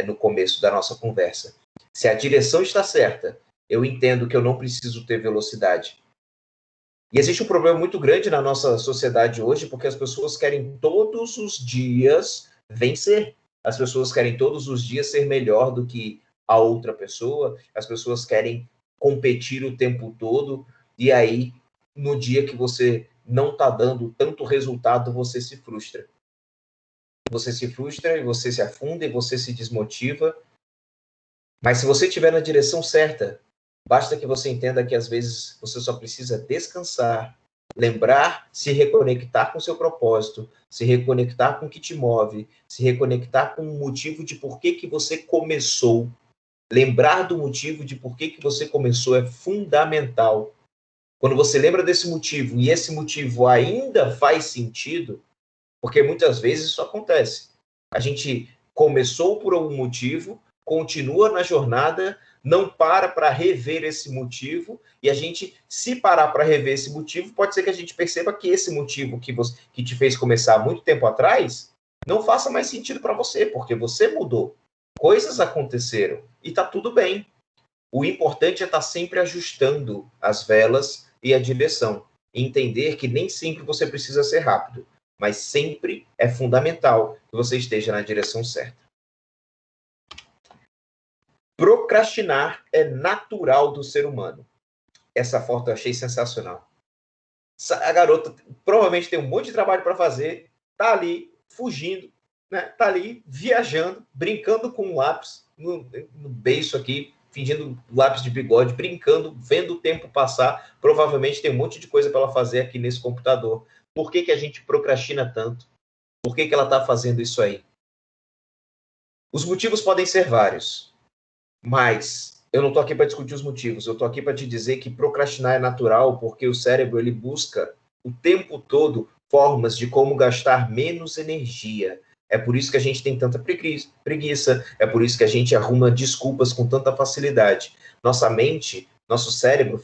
no começo da nossa conversa. Se a direção está certa, eu entendo que eu não preciso ter velocidade. E existe um problema muito grande na nossa sociedade hoje, porque as pessoas querem todos os dias vencer. As pessoas querem todos os dias ser melhor do que a outra pessoa. As pessoas querem competir o tempo todo. E aí, no dia que você não está dando tanto resultado, você se frustra. Você se frustra e você se afunda e você se desmotiva. Mas se você estiver na direção certa, basta que você entenda que às vezes você só precisa descansar, lembrar, se reconectar com o seu propósito, se reconectar com o que te move, se reconectar com o motivo de por que você começou. Lembrar do motivo de por que você começou é fundamental. Quando você lembra desse motivo e esse motivo ainda faz sentido, porque muitas vezes isso acontece. A gente começou por algum motivo, continua na jornada, não para rever esse motivo, e a gente, se parar para rever esse motivo, pode ser que a gente perceba que esse motivo que te fez começar muito tempo atrás, não faça mais sentido para você, porque você mudou. Coisas aconteceram, e está tudo bem. O importante é estar sempre ajustando as velas e a direção, e entender que nem sempre você precisa ser rápido, mas sempre é fundamental que você esteja na direção certa. Procrastinar é natural do ser humano. Essa foto eu achei sensacional. A garota provavelmente tem um monte de trabalho para fazer, tá ali fugindo, né? Tá ali viajando, brincando com um lápis no beiço aqui, fingindo lápis de bigode, brincando, vendo o tempo passar. Provavelmente tem um monte de coisa para ela fazer aqui nesse computador. Por que a gente procrastina tanto? Por que ela está fazendo isso aí? Os motivos podem ser vários, mas eu não estou aqui para discutir os motivos. Eu estou aqui para te dizer que procrastinar é natural, porque o cérebro ele busca o tempo todo formas de como gastar menos energia. É por isso que a gente tem tanta preguiça, é por isso que a gente arruma desculpas com tanta facilidade. Nossa mente, nosso cérebro,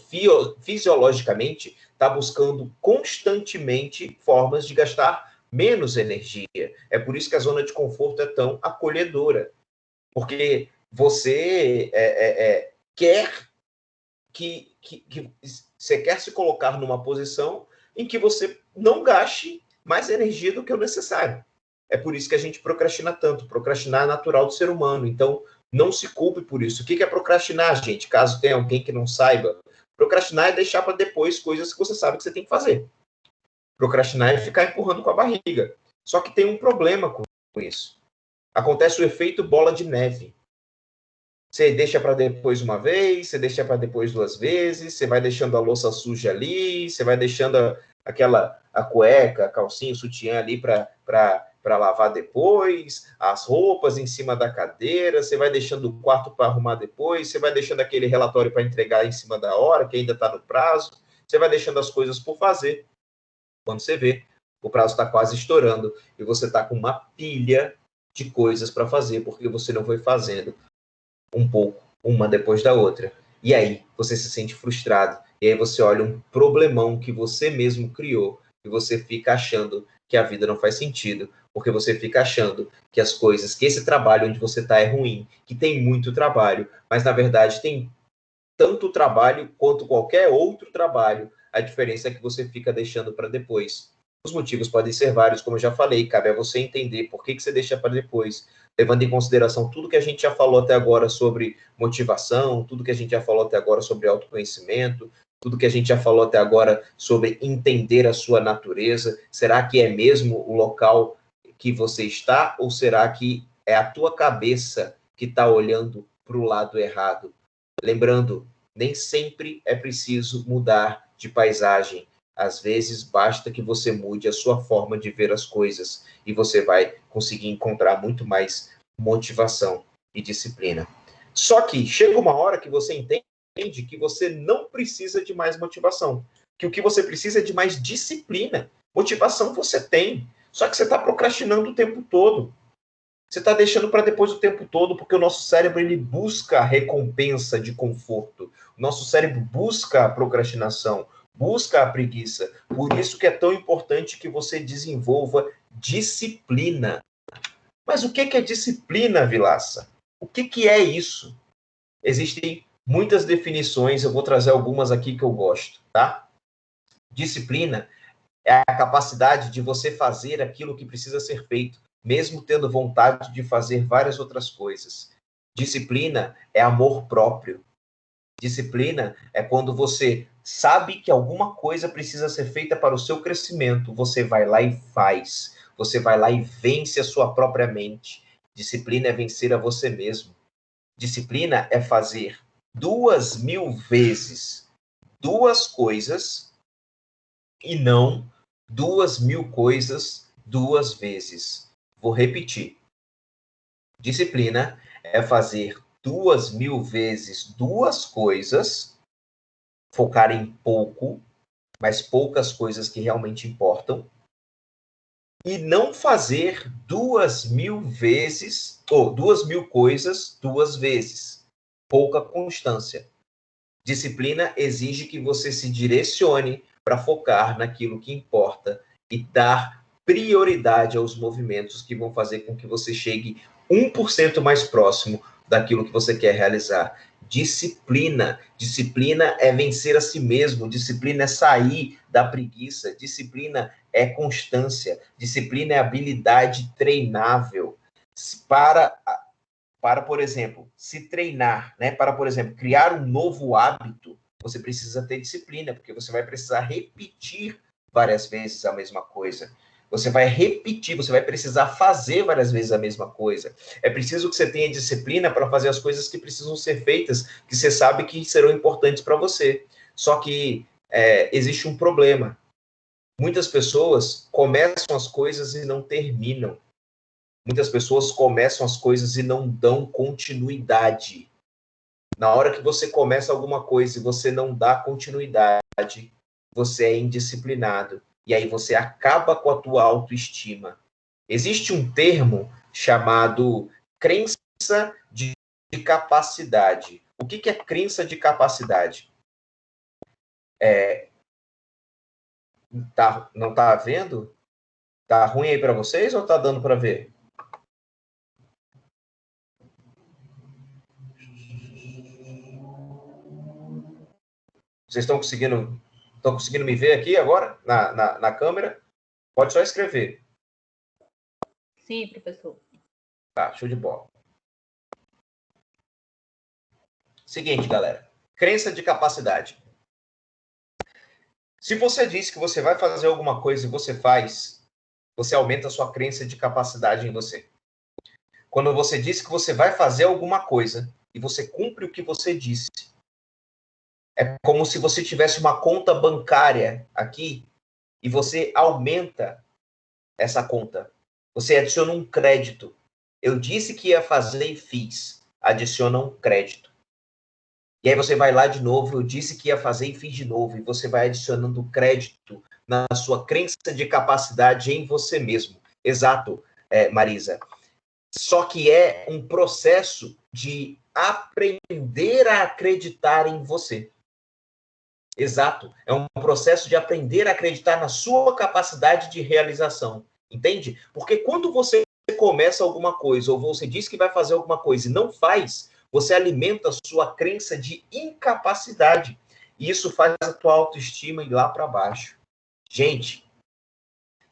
fisiologicamente, está buscando constantemente formas de gastar menos energia. É por isso que a zona de conforto é tão acolhedora. Porque você quer você quer se colocar numa posição em que você não gaste mais energia do que o necessário. É por isso que a gente procrastina tanto. Procrastinar é natural do ser humano. Então, não se culpe por isso. O que é procrastinar, gente? Caso tenha alguém que não saiba, procrastinar é deixar para depois coisas que você sabe que você tem que fazer. Procrastinar é ficar empurrando com a barriga. Só que tem um problema com isso. Acontece o efeito bola de neve. Você deixa para depois uma vez, você deixa para depois 2 vezes, você vai deixando a louça suja ali, você vai deixando a cueca, a calcinha, o sutiã ali para lavar depois, as roupas em cima da cadeira, você vai deixando o quarto para arrumar depois, você vai deixando aquele relatório para entregar em cima da hora, que ainda está no prazo, você vai deixando as coisas por fazer. Quando você vê, o prazo está quase estourando e você está com uma pilha de coisas para fazer, porque você não foi fazendo um pouco, uma depois da outra. E aí você se sente frustrado, e aí você olha um problemão que você mesmo criou, e você fica achando que a vida não faz sentido, porque você fica achando que as coisas, que esse trabalho onde você está é ruim, que tem muito trabalho, mas na verdade tem tanto trabalho quanto qualquer outro trabalho. A diferença é que você fica deixando para depois. Os motivos podem ser vários, como eu já falei, cabe a você entender por que você deixa para depois, levando em consideração tudo que a gente já falou até agora sobre motivação, tudo que a gente já falou até agora sobre autoconhecimento, tudo que a gente já falou até agora sobre entender a sua natureza. Será que é mesmo o local que você está, ou será que é a tua cabeça que está olhando para o lado errado? Lembrando, nem sempre é preciso mudar de paisagem. Às vezes, basta que você mude a sua forma de ver as coisas e você vai conseguir encontrar muito mais motivação e disciplina. Só que chega uma hora que você entende que você não precisa de mais motivação, que o que você precisa é de mais disciplina. Motivação você tem, só que você está procrastinando o tempo todo. Você está deixando para depois o tempo todo, porque o nosso cérebro ele busca a recompensa de conforto. O nosso cérebro busca a procrastinação, busca a preguiça. Por isso que é tão importante que você desenvolva disciplina. Mas o que é disciplina, Vilaça? O que é isso? Existem muitas definições, eu vou trazer algumas aqui que eu gosto, tá? Disciplina é a capacidade de você fazer aquilo que precisa ser feito, mesmo tendo vontade de fazer várias outras coisas. Disciplina é amor próprio. Disciplina é quando você sabe que alguma coisa precisa ser feita para o seu crescimento, você vai lá e faz. Você vai lá e vence a sua própria mente. Disciplina é vencer a você mesmo. Disciplina é fazer 2000 vezes 2 coisas e não 2000 coisas 2 vezes. Vou repetir. Disciplina é fazer 2000 vezes 2 coisas, focar em pouco, mas poucas coisas que realmente importam, e não fazer 2000 vezes, ou 2000 coisas 2 vezes. Pouca constância. Disciplina exige que você se direcione para focar naquilo que importa e dar prioridade aos movimentos que vão fazer com que você chegue 1% mais próximo daquilo que você quer realizar. Disciplina. Disciplina é vencer a si mesmo. Disciplina é sair da preguiça. Disciplina é constância. Disciplina é habilidade treinável. Para para, por exemplo, se treinar, né? Para, por exemplo, criar um novo hábito, você precisa ter disciplina, porque você vai precisar repetir várias vezes a mesma coisa. Você vai repetir, você vai precisar fazer várias vezes a mesma coisa. É preciso que você tenha disciplina para fazer as coisas que precisam ser feitas, que você sabe que serão importantes para você. Só que existe um problema. Muitas pessoas começam as coisas e não terminam. Muitas pessoas começam as coisas e não dão continuidade. Na hora que você começa alguma coisa e você não dá continuidade, você é indisciplinado. E aí você acaba com a tua autoestima. Existe um termo chamado crença de capacidade. O que é crença de capacidade? Não tá vendo? Tá ruim aí para vocês ou tá dando para ver? Vocês estão conseguindo me ver aqui agora na câmera? Pode só escrever. Sim, professor. Tá, show de bola. Seguinte, galera. Crença de capacidade. Se você diz que você vai fazer alguma coisa e você faz, você aumenta a sua crença de capacidade em você. Quando você diz que você vai fazer alguma coisa e você cumpre o que você disse, é como se você tivesse uma conta bancária aqui e você aumenta essa conta. Você adiciona um crédito. Eu disse que ia fazer e fiz. Adiciona um crédito. E aí você vai lá de novo, eu disse que ia fazer e fiz de novo. E você vai adicionando crédito na sua crença de capacidade em você mesmo. Exato, Marisa. Só que é um processo de aprender a acreditar em você. Exato. É um processo de aprender a acreditar na sua capacidade de realização. Entende? Porque quando você começa alguma coisa, ou você diz que vai fazer alguma coisa e não faz, você alimenta a sua crença de incapacidade. E isso faz a tua autoestima ir lá para baixo. Gente,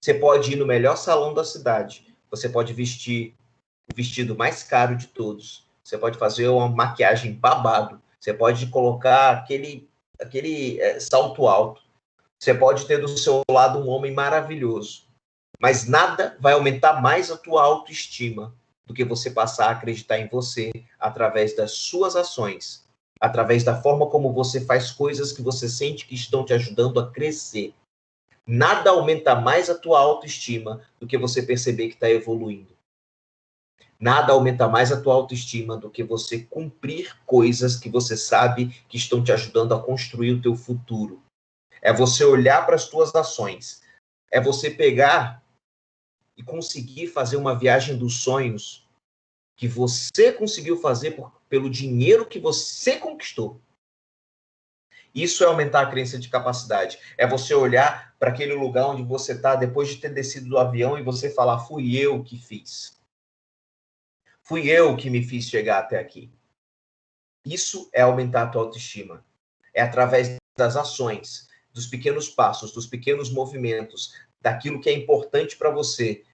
você pode ir no melhor salão da cidade. Você pode vestir o vestido mais caro de todos. Você pode fazer uma maquiagem babado. Você pode colocar aquele salto alto. Você pode ter do seu lado um homem maravilhoso. Mas nada vai aumentar mais a tua autoestima do que você passar a acreditar em você através das suas ações, através da forma como você faz coisas que você sente que estão te ajudando a crescer. Nada aumenta mais a tua autoestima do que você perceber que está evoluindo. Nada aumenta mais a tua autoestima do que você cumprir coisas que você sabe que estão te ajudando a construir o teu futuro. É você olhar para as tuas ações. É você pegar e conseguir fazer uma viagem dos sonhos que você conseguiu fazer pelo dinheiro que você conquistou. Isso é aumentar a crença de capacidade. É você olhar para aquele lugar onde você está depois de ter descido do avião e você falar, fui eu que fiz. Fui eu que me fiz chegar até aqui. Isso é aumentar a tua autoestima. É através das ações, dos pequenos passos, dos pequenos movimentos, daquilo que é importante para você.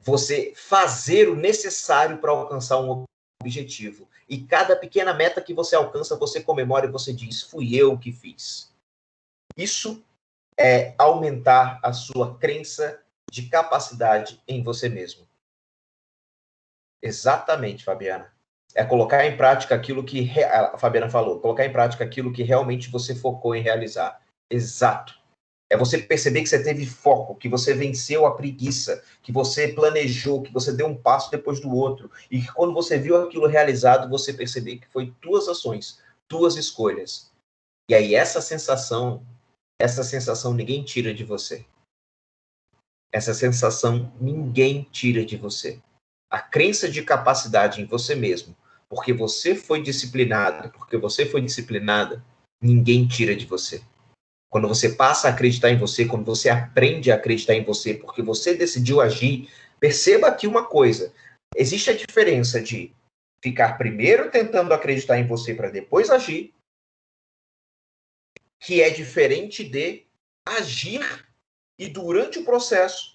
Você fazer o necessário para alcançar um objetivo. E cada pequena meta que você alcança, você comemora e você diz, fui eu que fiz. Isso é aumentar a sua crença de capacidade em você mesmo. Exatamente, Fabiana. É colocar em prática aquilo que a Fabiana falou, colocar em prática aquilo que realmente você focou em realizar. Exato. É você perceber que você teve foco, que você venceu a preguiça, que você planejou, que você deu um passo depois do outro, e que quando você viu aquilo realizado, você percebeu que foi tuas ações, tuas escolhas. E aí essa sensação ninguém tira de você. Essa sensação ninguém tira de você. A crença de capacidade em você mesmo, porque você foi disciplinado, porque você foi disciplinada, ninguém tira de você. Quando você passa a acreditar em você, quando você aprende a acreditar em você, porque você decidiu agir, perceba aqui uma coisa. Existe a diferença de ficar primeiro tentando acreditar em você para depois agir, que é diferente de agir e durante o processo,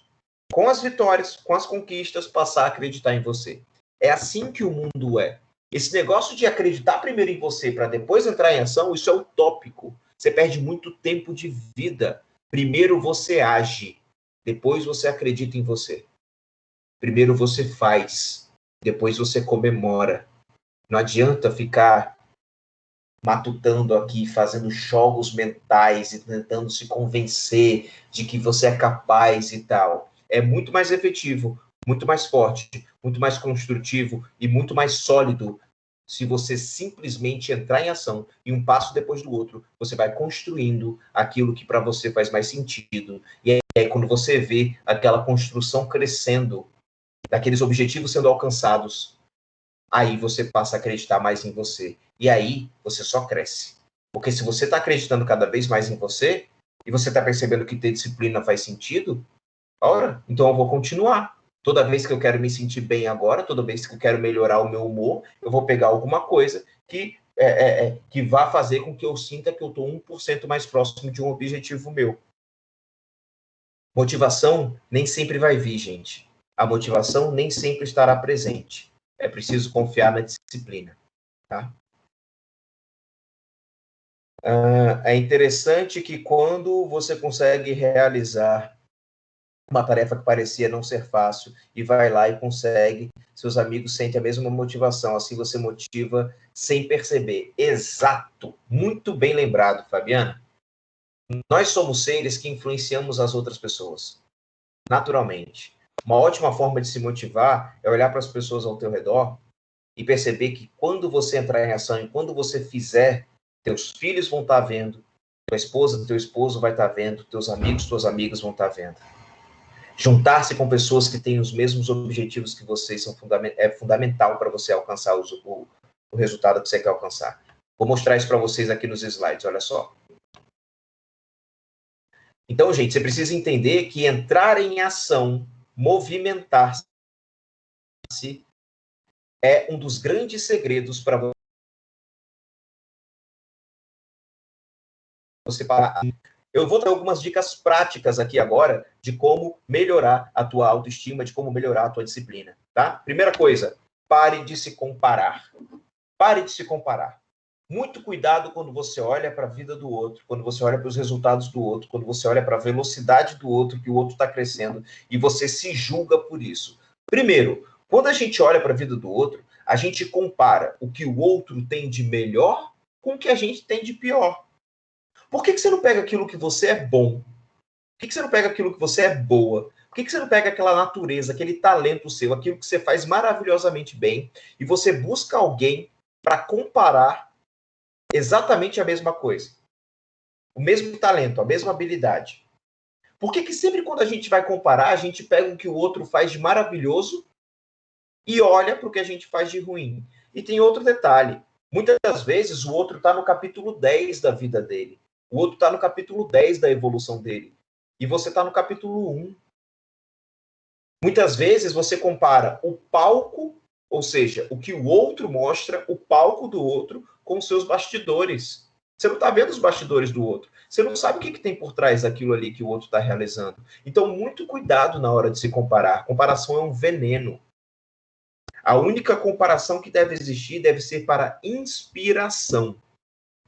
com as vitórias, com as conquistas, passar a acreditar em você. É assim que o mundo é. Esse negócio de acreditar primeiro em você para depois entrar em ação, isso é utópico. Você perde muito tempo de vida. Primeiro você age, depois você acredita em você. Primeiro você faz, depois você comemora. Não adianta ficar matutando aqui, fazendo jogos mentais e tentando se convencer de que você é capaz e tal. É muito mais efetivo, muito mais forte, muito mais construtivo e muito mais sólido se você simplesmente entrar em ação e um passo depois do outro, você vai construindo aquilo que para você faz mais sentido. E aí, quando você vê aquela construção crescendo, daqueles objetivos sendo alcançados, aí você passa a acreditar mais em você. E aí você só cresce. Porque se você está acreditando cada vez mais em você, e você está percebendo que ter disciplina faz sentido, ora, então eu vou continuar. Toda vez que eu quero me sentir bem agora, toda vez que eu quero melhorar o meu humor, eu vou pegar alguma coisa que vá fazer com que eu sinta que eu estou 1% mais próximo de um objetivo meu. Motivação nem sempre vai vir, gente. A motivação nem sempre estará presente. É preciso confiar na disciplina. Tá? É interessante que quando você consegue realizar uma tarefa que parecia não ser fácil e vai lá e consegue, seus amigos sentem a mesma motivação, assim você motiva sem perceber. Exato! Muito bem lembrado, Fabiana. Nós somos seres que influenciamos as outras pessoas, naturalmente. Uma ótima forma de se motivar é olhar para as pessoas ao teu redor e perceber que quando você entrar em ação e quando você fizer, teus filhos vão estar vendo, tua esposa, teu esposo vai estar vendo, teus amigos, tuas amigas vão estar vendo. Juntar-se com pessoas que têm os mesmos objetivos que vocês é fundamental para você alcançar o resultado que você quer alcançar. Vou mostrar isso para vocês aqui nos slides, olha só. Então, gente, você precisa entender que entrar em ação, movimentar-se, é um dos grandes segredos para você parar. Eu vou dar algumas dicas práticas aqui agora de como melhorar a tua autoestima, de como melhorar a tua disciplina, tá? Primeira coisa, pare de se comparar. Pare de se comparar. Muito cuidado quando você olha para a vida do outro, quando você olha para os resultados do outro, quando você olha para a velocidade do outro, que o outro está crescendo, e você se julga por isso. Primeiro, quando a gente olha para a vida do outro, a gente compara o que o outro tem de melhor com o que a gente tem de pior. Por que você não pega aquilo que você é bom? Por que você não pega aquilo que você é boa? Por que você não pega aquela natureza, aquele talento seu, aquilo que você faz maravilhosamente bem, e você busca alguém para comparar exatamente a mesma coisa? O mesmo talento, a mesma habilidade. Por que sempre quando a gente vai comparar, a gente pega o que o outro faz de maravilhoso e olha para o que a gente faz de ruim? E tem outro detalhe. Muitas das vezes o outro está no capítulo 10 da vida dele. O outro está no capítulo 10 da evolução dele. E você está no capítulo 1. Muitas vezes você compara o palco, ou seja, o que o outro mostra, o palco do outro, com os seus bastidores. Você não está vendo os bastidores do outro. Você não sabe o que tem por trás daquilo ali que o outro está realizando. Então, muito cuidado na hora de se comparar. Comparação é um veneno. A única comparação que deve existir deve ser para inspiração.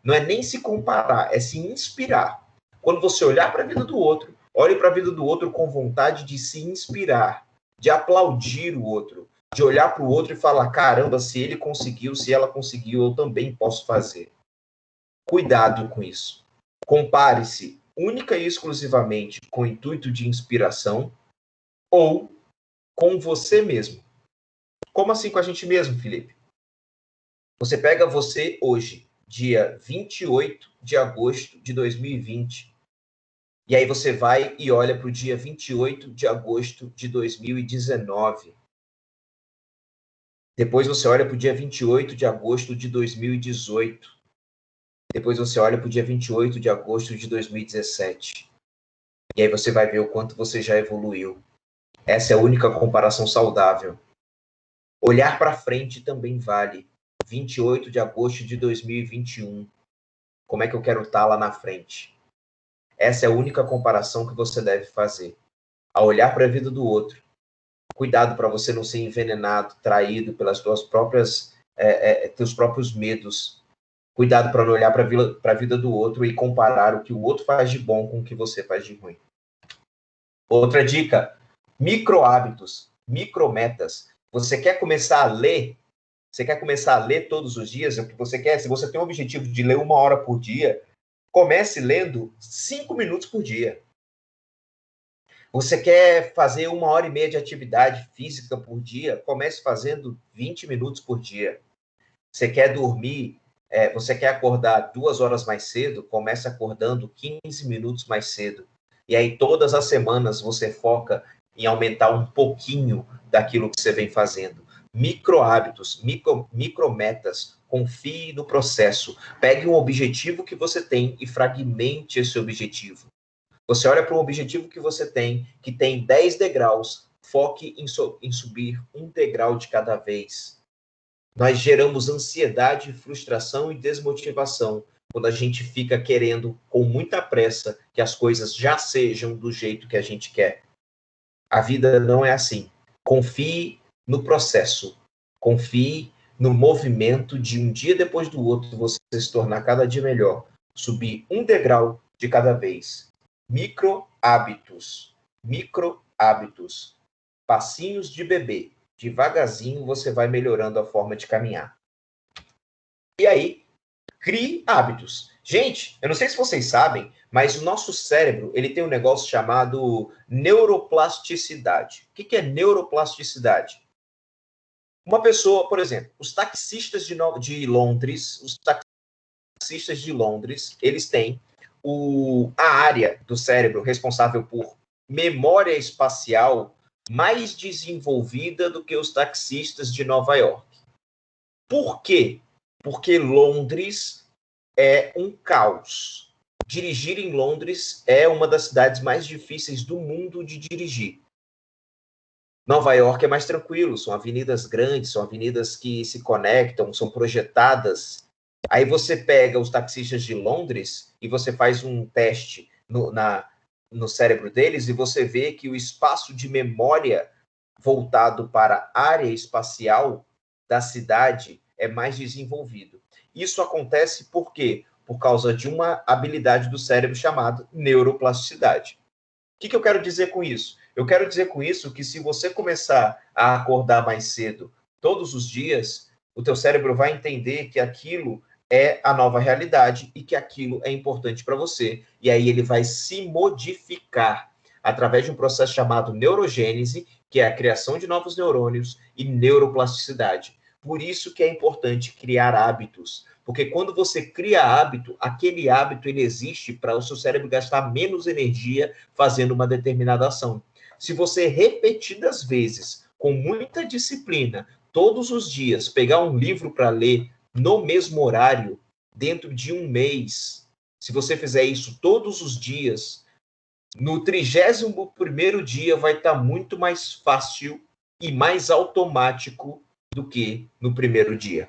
Não é nem se comparar, é se inspirar. Quando você olhar para a vida do outro, olhe para a vida do outro com vontade de se inspirar, de aplaudir o outro, de olhar para o outro e falar, caramba, se ele conseguiu, se ela conseguiu, eu também posso fazer. Cuidado com isso. Compare-se única e exclusivamente com o intuito de inspiração ou com você mesmo. Como assim com a gente mesmo, Felipe? Você pega você hoje, dia 28 de agosto de 2020. E aí você vai e olha para o dia 28 de agosto de 2019. Depois você olha para o dia 28 de agosto de 2018. Depois você olha para o dia 28 de agosto de 2017. E aí você vai ver o quanto você já evoluiu. Essa é a única comparação saudável. Olhar para frente também vale. 28 de agosto de 2021. Como é que eu quero estar lá na frente? Essa é a única comparação que você deve fazer. Ao olhar para a vida do outro, Cuidado para você não ser envenenado, traído pelas teus próprios medos. Cuidado para não olhar para a vida do outro e comparar o que o outro faz de bom com o que você faz de ruim. Outra dica, micro hábitos, micrometas. Você quer começar a ler? Você quer começar a ler todos os dias? É o que você quer? Se você tem o objetivo de ler 1 hora por dia, comece lendo 5 minutos por dia. Você quer fazer 1h30 de atividade física por dia? Comece fazendo 20 minutos por dia. Você quer dormir, você quer acordar 2 horas mais cedo? Comece acordando 15 minutos mais cedo. E aí, todas as semanas, você foca em aumentar um pouquinho daquilo que você vem fazendo. Micro hábitos, micrometas. Confie no processo. Pegue um objetivo que você tem e fragmente esse objetivo. Você olha para um objetivo que você tem, que tem 10 degraus, foque em subir 1 degrau de cada vez. Nós geramos ansiedade, frustração e desmotivação quando a gente fica querendo, com muita pressa, que as coisas já sejam do jeito que a gente quer. A vida não é assim. Confie no processo. Confie no movimento de um dia depois do outro, você se tornar cada dia melhor. Subir 1 degrau de cada vez. Micro hábitos. Passinhos de bebê. Devagarzinho você vai melhorando a forma de caminhar. E aí, crie hábitos. Gente, eu não sei se vocês sabem, mas o nosso cérebro, ele tem um negócio chamado neuroplasticidade. O que é neuroplasticidade? Uma pessoa, por exemplo, os taxistas de Londres, eles têm a área do cérebro responsável por memória espacial mais desenvolvida do que os taxistas de Nova York. Por quê? Porque Londres é um caos. Dirigir em Londres é uma das cidades mais difíceis do mundo de dirigir. Nova York é mais tranquilo, são avenidas grandes, são avenidas que se conectam, são projetadas. Aí você pega os taxistas de Londres e você faz um teste no cérebro deles e você vê que o espaço de memória voltado para a área espacial da cidade é mais desenvolvido. Isso acontece por quê? Por causa de uma habilidade do cérebro chamada neuroplasticidade. O que eu quero dizer com isso? Eu quero dizer com isso que se você começar a acordar mais cedo todos os dias, o teu cérebro vai entender que aquilo é a nova realidade e que aquilo é importante para você. E aí ele vai se modificar através de um processo chamado neurogênese, que é a criação de novos neurônios, e neuroplasticidade. Por isso que é importante criar hábitos. Porque quando você cria hábito, aquele hábito ele existe para o seu cérebro gastar menos energia fazendo uma determinada ação. Se você repetidas vezes, com muita disciplina, todos os dias, pegar um livro para ler no mesmo horário, dentro de 1 mês, se você fizer isso todos os dias, no 31º dia vai estar muito mais fácil e mais automático do que no primeiro dia.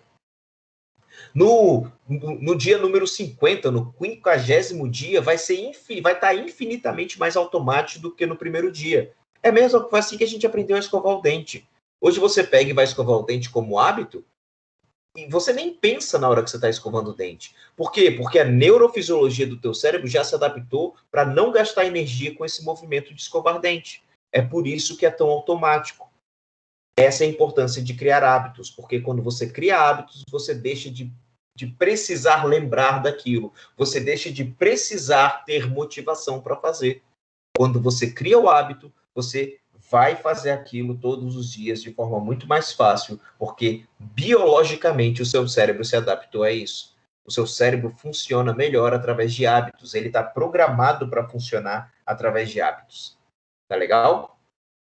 No dia número 50, no 50º dia, vai estar infinitamente mais automático do que no primeiro dia. É mesmo assim que a gente aprendeu a escovar o dente. Hoje você pega e vai escovar o dente como hábito, e você nem pensa na hora que você está escovando o dente. Por quê? Porque a neurofisiologia do teu cérebro já se adaptou para não gastar energia com esse movimento de escovar dente. É por isso que é tão automático. Essa é a importância de criar hábitos, porque quando você cria hábitos, você deixa de precisar lembrar daquilo. Você deixa de precisar ter motivação para fazer. Quando você cria o hábito, você vai fazer aquilo todos os dias de forma muito mais fácil, porque biologicamente o seu cérebro se adaptou a isso. O seu cérebro funciona melhor através de hábitos. Ele está programado para funcionar através de hábitos. Tá legal?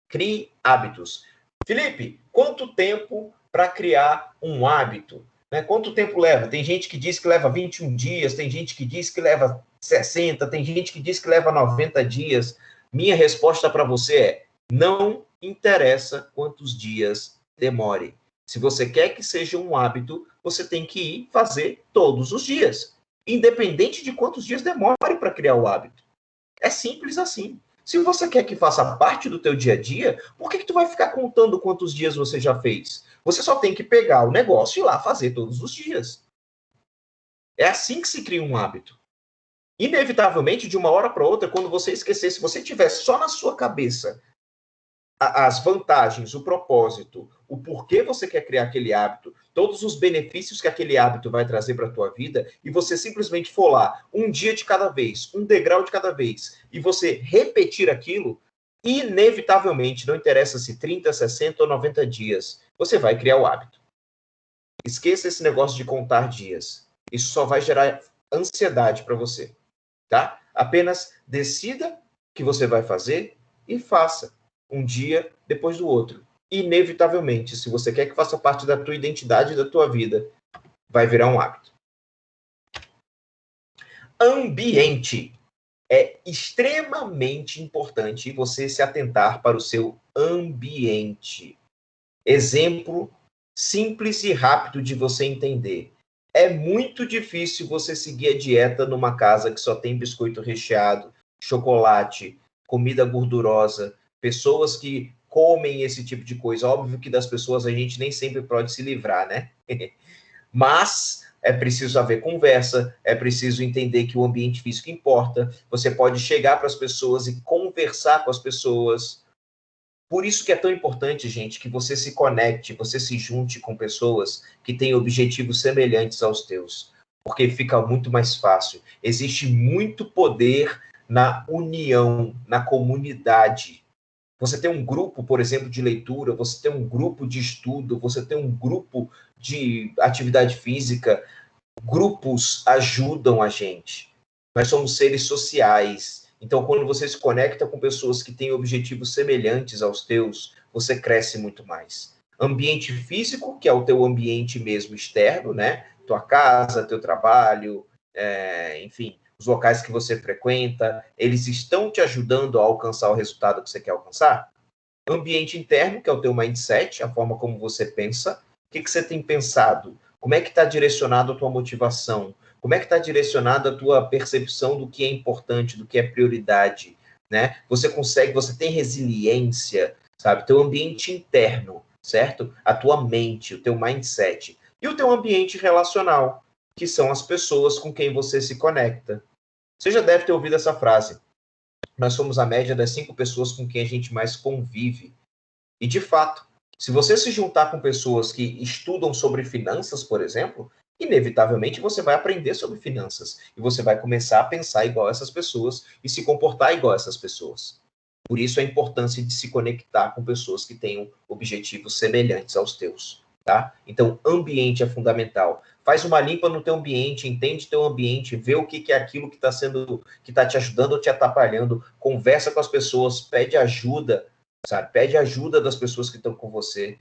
Crie hábitos. Felipe, quanto tempo para criar um hábito? Né? Quanto tempo leva? Tem gente que diz que leva 21 dias, tem gente que diz que leva 60, tem gente que diz que leva 90 dias. Minha resposta para você é: não interessa quantos dias demore. Se você quer que seja um hábito, você tem que ir fazer todos os dias, independente de quantos dias demore para criar o hábito. É simples assim. Se você quer que faça parte do teu dia a dia, por que tu vai ficar contando quantos dias você já fez? Você só tem que pegar o negócio e ir lá fazer todos os dias. É assim que se cria um hábito. Inevitavelmente, de uma hora para outra, quando você esquecer, se você tiver só na sua cabeça as vantagens, o propósito, o porquê você quer criar aquele hábito, todos os benefícios que aquele hábito vai trazer para a tua vida, e você simplesmente for lá, um dia de cada vez, um degrau de cada vez, e você repetir aquilo, inevitavelmente, não interessa se 30, 60 ou 90 dias, você vai criar o hábito. Esqueça esse negócio de contar dias. Isso só vai gerar ansiedade para você, tá? Apenas decida o que você vai fazer e faça. Um dia depois do outro. Inevitavelmente, se você quer que faça parte da tua identidade e da tua vida, vai virar um hábito. Ambiente. É extremamente importante você se atentar para o seu ambiente. Exemplo simples e rápido de você entender. É muito difícil você seguir a dieta numa casa que só tem biscoito recheado, chocolate, comida gordurosa, pessoas que comem esse tipo de coisa. Óbvio que das pessoas a gente nem sempre pode se livrar, né? Mas é preciso haver conversa, é preciso entender que o ambiente físico importa. Você pode chegar para as pessoas e conversar com as pessoas. Por isso que é tão importante, gente, que você se conecte, você se junte com pessoas que têm objetivos semelhantes aos teus. Porque fica muito mais fácil. Existe muito poder na união, na comunidade. Você tem um grupo, por exemplo, de leitura, você tem um grupo de estudo, você tem um grupo de atividade física. Grupos ajudam a gente. Nós somos seres sociais. Então, quando você se conecta com pessoas que têm objetivos semelhantes aos teus, você cresce muito mais. Ambiente físico, que é o teu ambiente mesmo externo, né? Tua casa, teu trabalho, enfim, os locais que você frequenta, eles estão te ajudando a alcançar o resultado que você quer alcançar? Ambiente interno, que é o teu mindset, a forma como você pensa. O que você tem pensado? Como é que está direcionado a tua motivação? Como é que está direcionado a tua percepção do que é importante, do que é prioridade, né? Você tem resiliência, sabe? Teu ambiente interno, certo? A tua mente, o teu mindset. E o teu ambiente relacional, que são as pessoas com quem você se conecta. Você já deve ter ouvido essa frase. Nós somos a média das 5 pessoas com quem a gente mais convive. E, de fato, se você se juntar com pessoas que estudam sobre finanças, por exemplo, inevitavelmente você vai aprender sobre finanças. E você vai começar a pensar igual a essas pessoas e se comportar igual a essas pessoas. Por isso a importância de se conectar com pessoas que tenham objetivos semelhantes aos teus. Tá? Então, ambiente é fundamental. Faz uma limpa no teu ambiente, entende teu ambiente, vê o que é aquilo que está te ajudando ou te atrapalhando, conversa com as pessoas, pede ajuda, sabe? Pede ajuda das pessoas que estão com você,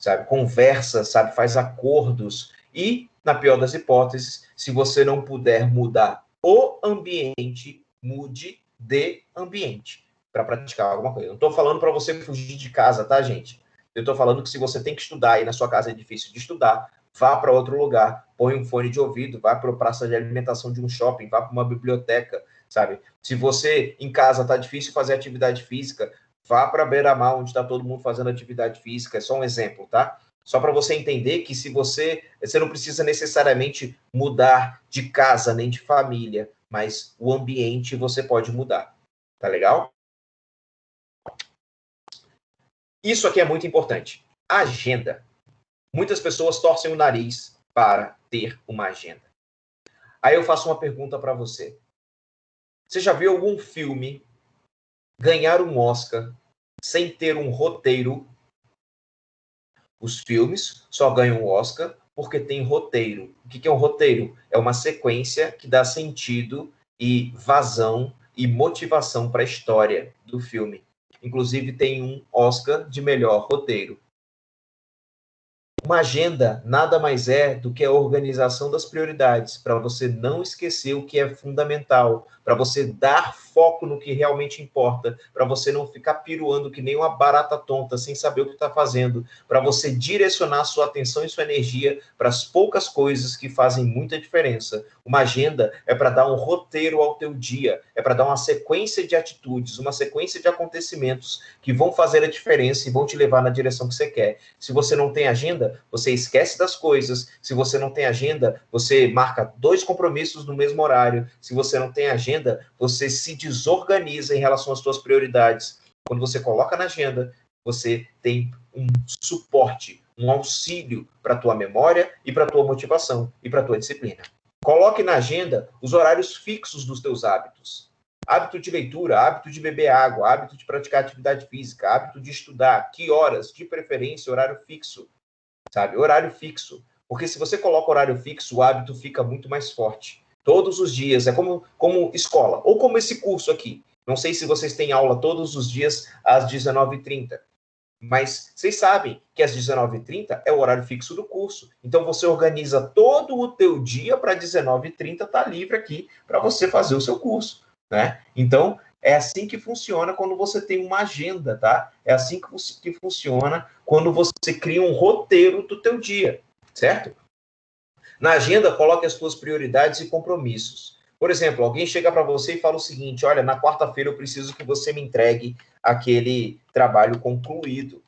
sabe? Conversa, sabe? Faz acordos e, na pior das hipóteses, se você não puder mudar o ambiente, mude de ambiente para praticar alguma coisa. Não estou falando para você fugir de casa, tá, gente? Eu estou falando que se você tem que estudar e na sua casa é difícil de estudar, vá para outro lugar, põe um fone de ouvido, vá para a praça de alimentação de um shopping, vá para uma biblioteca, sabe? Se você em casa está difícil fazer atividade física, vá para a beira-mar, onde está todo mundo fazendo atividade física. É só um exemplo, tá? Só para você entender que se você não precisa necessariamente mudar de casa nem de família, mas o ambiente você pode mudar. Tá legal? Isso aqui é muito importante. Agenda. Muitas pessoas torcem o nariz para ter uma agenda. Aí eu faço uma pergunta para você. Você já viu algum filme ganhar um Oscar sem ter um roteiro? Os filmes só ganham o Oscar porque tem roteiro. O que é um roteiro? É uma sequência que dá sentido e vazão e motivação para a história do filme. Inclusive tem um Oscar de melhor roteiro. Uma agenda nada mais é do que a organização das prioridades, para você não esquecer o que é fundamental, para você dar foco no que realmente importa, para você não ficar piruando que nem uma barata tonta, sem saber o que está fazendo, para você direcionar sua atenção e sua energia para as poucas coisas que fazem muita diferença. Uma agenda é para dar um roteiro ao teu dia, é para dar uma sequência de atitudes, uma sequência de acontecimentos que vão fazer a diferença e vão te levar na direção que você quer. Se você não tem agenda, você esquece das coisas. Se você não tem agenda, você marca 2 compromissos no mesmo horário. Se você não tem agenda, você se desorganiza em relação às suas prioridades. Quando você coloca na agenda, você tem um suporte, um auxílio para a tua memória e para a tua motivação e para a tua disciplina. Coloque na agenda os horários fixos dos teus hábitos. Hábito de leitura, hábito de beber água, hábito de praticar atividade física, hábito de estudar, que horas, de preferência, horário fixo, sabe? Horário fixo. Porque se você coloca horário fixo, o hábito fica muito mais forte. Todos os dias, é como escola, ou como esse curso aqui. Não sei se vocês têm aula todos os dias às 19h30, mas vocês sabem que às 19h30 é o horário fixo do curso. Então você organiza todo o teu dia para 19h30 estar livre aqui para você fazer o seu curso, né? Então é assim que funciona quando você tem uma agenda, tá? É assim que funciona quando você cria um roteiro do teu dia, certo? Na agenda, coloque as suas prioridades e compromissos. Por exemplo, alguém chega para você e fala o seguinte: olha, na quarta-feira eu preciso que você me entregue aquele trabalho concluído.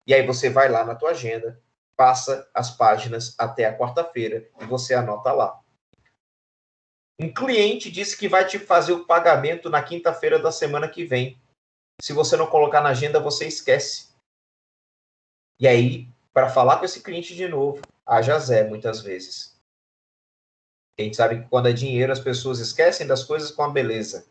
E aí você vai lá na tua agenda, passa as páginas até a quarta-feira e você anota lá. Um cliente disse que vai te fazer o pagamento na quinta-feira da semana que vem. Se você não colocar na agenda, você esquece. E aí, para falar com esse cliente de novo, haja Zé, muitas vezes. A gente sabe que quando é dinheiro, as pessoas esquecem das coisas com a beleza.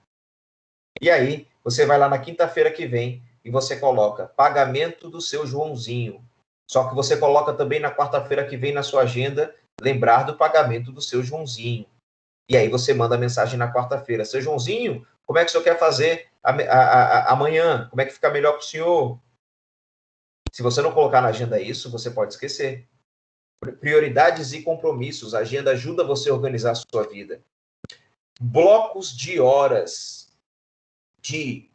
E aí, você vai lá na quinta-feira que vem e você coloca pagamento do seu Joãozinho. Só que você coloca também na quarta-feira que vem na sua agenda, lembrar do pagamento do seu Joãozinho. E aí você manda a mensagem na quarta-feira: seu Joãozinho, como é que o senhor quer fazer amanhã? Como é que fica melhor para o senhor? Se você não colocar na agenda isso, você pode esquecer. Prioridades e compromissos. A agenda ajuda você a organizar a sua vida. Blocos de horas. De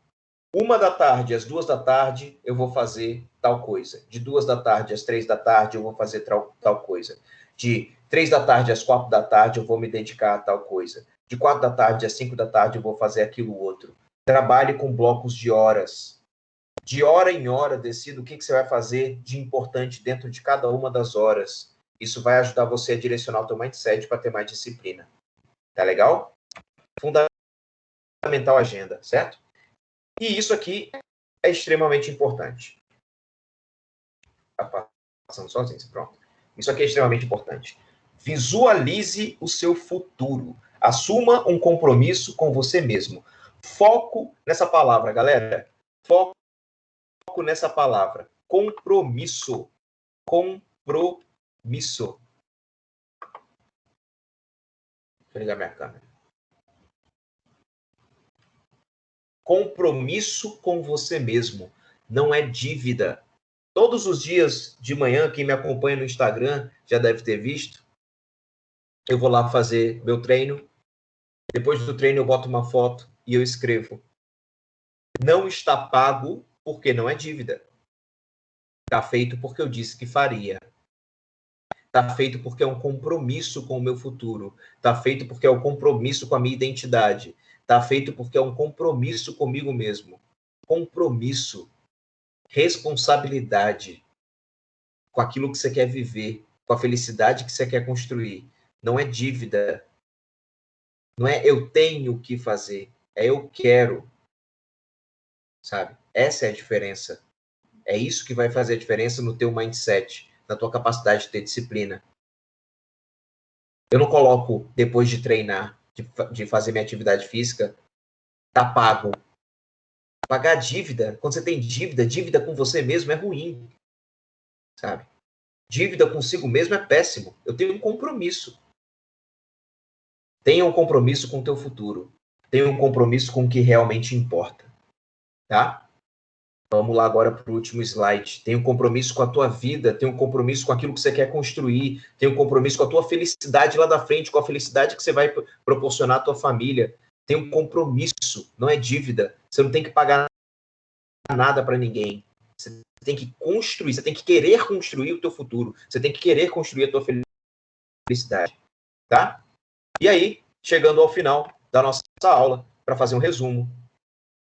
1h às 2h eu vou fazer tal coisa. De 2h às 3h eu vou fazer tal coisa. De 3h às 4h eu vou me dedicar a tal coisa. De 4h às 5h eu vou fazer aquilo outro. Trabalhe com blocos de horas. De hora em hora, decida o que você vai fazer de importante dentro de cada uma das horas. Isso vai ajudar você a direcionar o teu mindset para ter mais disciplina. Tá legal? Fundamental agenda, certo? E isso aqui é extremamente importante. Tá passando sozinho, pronto. Isso aqui é extremamente importante. Visualize o seu futuro. Assuma um compromisso com você mesmo. Foco nessa palavra, galera. Foco nessa palavra. Compromisso. Compromisso. Deixa eu ligar minha câmera. Compromisso com você mesmo. Não é dívida. Todos os dias de manhã, quem me acompanha no Instagram já deve ter visto. Eu vou lá fazer meu treino. Depois do treino eu boto uma foto e eu escrevo: não está pago porque não é dívida. Está feito porque eu disse que faria. Está feito porque é um compromisso com o meu futuro. Está feito porque é um compromisso com a minha identidade. Está feito porque é um compromisso comigo mesmo. Compromisso. Responsabilidade. Com aquilo que você quer viver. Com a felicidade que você quer construir. Não é dívida. Não é eu tenho que fazer. É eu quero. Sabe? Essa é a diferença. É isso que vai fazer a diferença no teu mindset, na tua capacidade de ter disciplina. Eu não coloco, depois de treinar, de fazer minha atividade física, tá pago. Pagar dívida, quando você tem dívida com você mesmo é ruim. Sabe? Dívida consigo mesmo é péssimo. Eu tenho um compromisso. Tenha um compromisso com o teu futuro. Tenha um compromisso com o que realmente importa. Tá? Vamos lá agora para o último slide. Tem um compromisso com a tua vida, tem um compromisso com aquilo que você quer construir, tem um compromisso com a tua felicidade lá da frente, com a felicidade que você vai proporcionar à tua família. Tem um compromisso, não é dívida. Você não tem que pagar nada para ninguém. Você tem que construir, você tem que querer construir o teu futuro. Você tem que querer construir a tua felicidade, tá? E aí, chegando ao final da nossa aula, para fazer um resumo,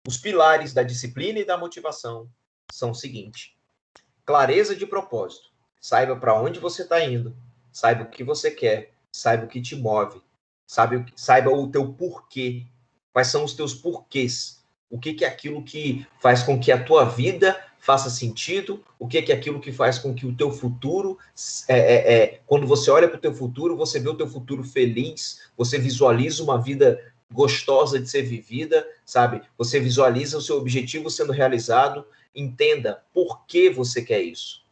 os pilares da disciplina e da motivação são o seguinte: clareza de propósito. Saiba para onde você está indo, saiba o que você quer, saiba o que te move, saiba o teu porquê. Quais são os teus porquês? O que é aquilo que faz com que a tua vida faça sentido? O que é aquilo que faz com que o teu futuro, quando você olha para o teu futuro, você vê o teu futuro feliz, você visualiza uma vida gostosa de ser vivida, sabe? Você visualiza o seu objetivo sendo realizado. Entenda por que você quer isso.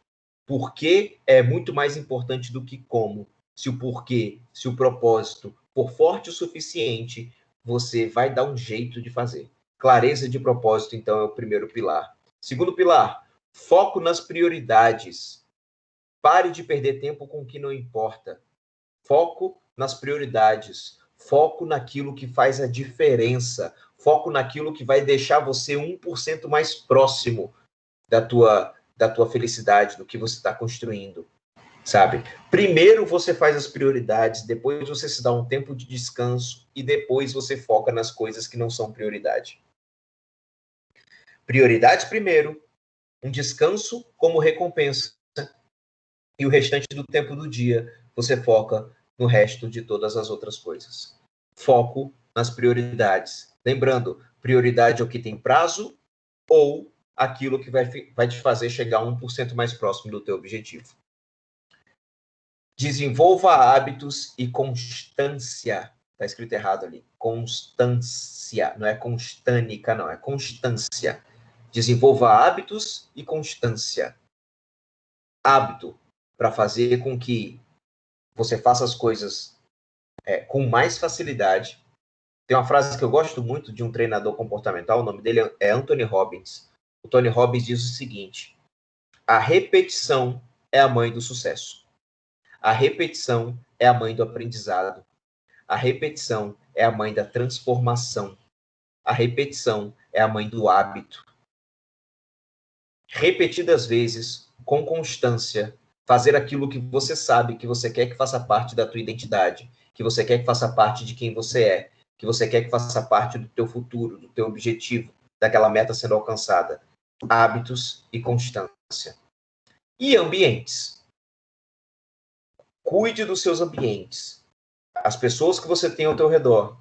Porque é muito mais importante do que como. Se o porquê, se o propósito for forte o suficiente, você vai dar um jeito de fazer. Clareza de propósito, então, é o primeiro pilar. Segundo pilar, foco nas prioridades. Pare de perder tempo com o que não importa. Foco nas prioridades. Foco naquilo que faz a diferença. Foco naquilo que vai deixar você 1% mais próximo da tua felicidade, do que você está construindo, sabe? Primeiro você faz as prioridades, depois você se dá um tempo de descanso e depois você foca nas coisas que não são prioridade. Prioridades primeiro, um descanso como recompensa e o restante do tempo do dia você foca no resto de todas as outras coisas. Foco nas prioridades. Lembrando, prioridade é o que tem prazo ou aquilo que vai te fazer chegar 1% mais próximo do teu objetivo. Desenvolva hábitos e constância. Está escrito errado ali. Constância. Não é constânica, não. É constância. Desenvolva hábitos e constância. Hábito para fazer com que você faça as coisas com mais facilidade. Tem uma frase que eu gosto muito de um treinador comportamental, o nome dele é Anthony Robbins. O Tony Robbins diz o seguinte: a repetição é a mãe do sucesso. A repetição é a mãe do aprendizado. A repetição é a mãe da transformação. A repetição é a mãe do hábito. Repetidas vezes, com constância, fazer aquilo que você sabe que você quer que faça parte da tua identidade, que você quer que faça parte de quem você é, que você quer que faça parte do teu futuro, do teu objetivo, daquela meta sendo alcançada. Hábitos e constância. E ambientes. Cuide dos seus ambientes. As pessoas que você tem ao teu redor.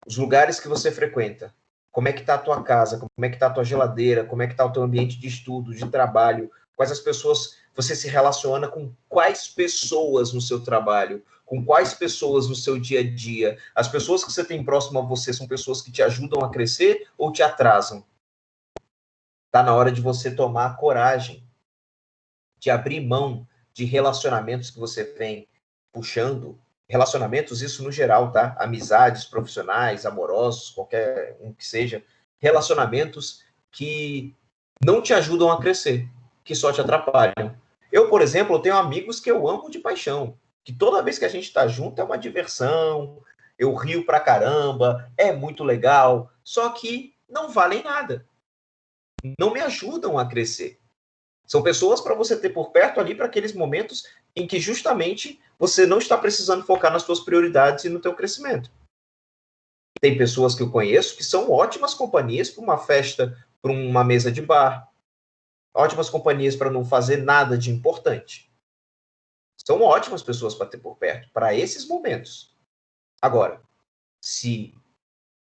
Os lugares que você frequenta. Como é que está a tua casa? Como é que está a tua geladeira? Como é que está o teu ambiente de estudo, de trabalho? Quais as pessoas você se relaciona com? Quais pessoas no seu trabalho? Com quais pessoas no seu dia a dia? As pessoas que você tem próximo a você são pessoas que te ajudam a crescer ou te atrasam? Está na hora de você tomar a coragem de abrir mão de relacionamentos que você vem puxando. Relacionamentos, isso no geral, tá? Amizades profissionais, amorosos, qualquer um que seja. Relacionamentos que não te ajudam a crescer, que só te atrapalham. Eu, por exemplo, tenho amigos que eu amo de paixão, que toda vez que a gente está junto é uma diversão, eu rio pra caramba, é muito legal, só que não valem nada. Não me ajudam a crescer. São pessoas para você ter por perto ali para aqueles momentos em que justamente você não está precisando focar nas suas prioridades e no teu crescimento. Tem pessoas que eu conheço que são ótimas companhias para uma festa, para uma mesa de bar. Ótimas companhias para não fazer nada de importante. São ótimas pessoas para ter por perto, para esses momentos. Agora, se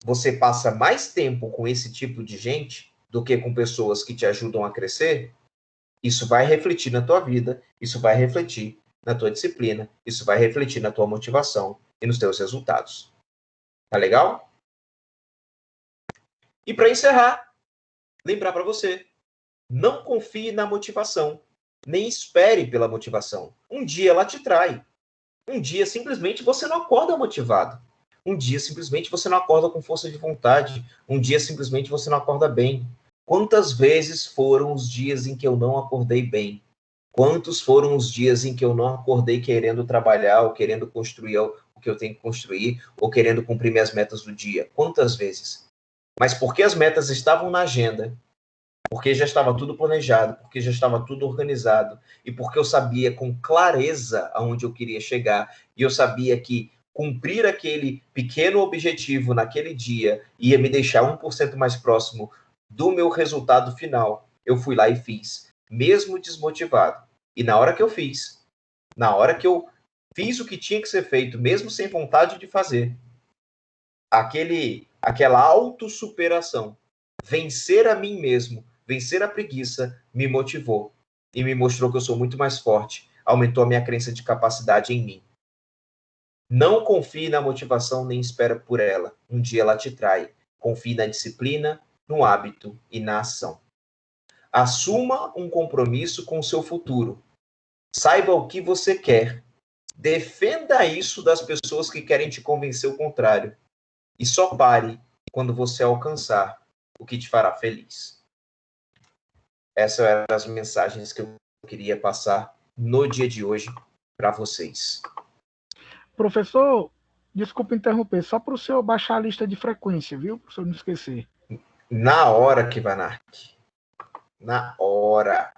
você passa mais tempo com esse tipo de gente do que com pessoas que te ajudam a crescer, isso vai refletir na tua vida, isso vai refletir na tua disciplina, isso vai refletir na tua motivação e nos teus resultados. Tá legal? E para encerrar, lembrar para você, não confie na motivação, nem espere pela motivação. Um dia ela te trai. Um dia simplesmente você não acorda motivado. Um dia simplesmente você não acorda com força de vontade. Um dia simplesmente você não acorda bem. Quantas vezes foram os dias em que eu não acordei bem? Quantos foram os dias em que eu não acordei querendo trabalhar, ou querendo construir o que eu tenho que construir, ou querendo cumprir minhas metas do dia? Quantas vezes? Mas porque as metas estavam na agenda, porque já estava tudo planejado, porque já estava tudo organizado, e porque eu sabia com clareza aonde eu queria chegar, e eu sabia que cumprir aquele pequeno objetivo naquele dia ia me deixar 1% mais próximo do meu resultado final, eu fui lá e fiz, mesmo desmotivado. E na hora que eu fiz, na hora que eu fiz o que tinha que ser feito, mesmo sem vontade de fazer, aquela autossuperação, vencer a mim mesmo, vencer a preguiça, me motivou e me mostrou que eu sou muito mais forte, aumentou a minha crença de capacidade em mim. Não confie na motivação nem espera por ela. Um dia ela te trai. Confie na disciplina, no hábito e na ação. Assuma um compromisso com o seu futuro. Saiba o que você quer. Defenda isso das pessoas que querem te convencer o contrário. E só pare quando você alcançar o que te fará feliz. Essas eram as mensagens que eu queria passar no dia de hoje para vocês. Professor, desculpa interromper, só para o senhor baixar a lista de frequência, viu? Para o senhor não esquecer. Na hora, Kivanark. Na hora.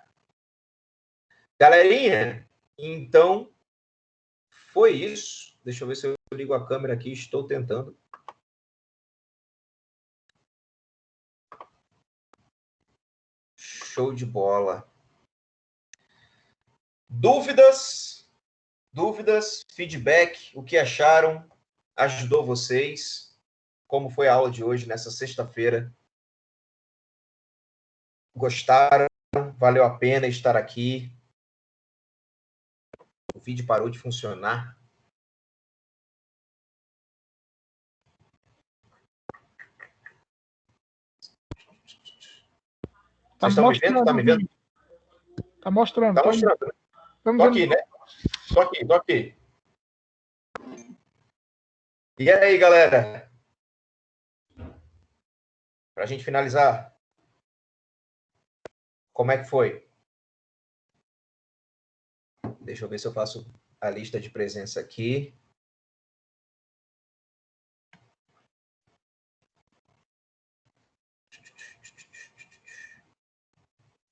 Galerinha, então, foi isso. Deixa eu ver se eu ligo a câmera aqui. Estou tentando. Show de bola. Dúvidas, feedback, o que acharam? Ajudou vocês? Como foi a aula de hoje, nessa sexta-feira? Gostaram? Valeu a pena estar aqui? O vídeo parou de funcionar. Vocês estão me vendo? Tá me vendo? Tá mostrando. Tá mostrando. Tô aqui, né? Tô aqui. E aí, galera? Pra gente finalizar, como é que foi? Deixa eu ver se eu faço a lista de presença aqui.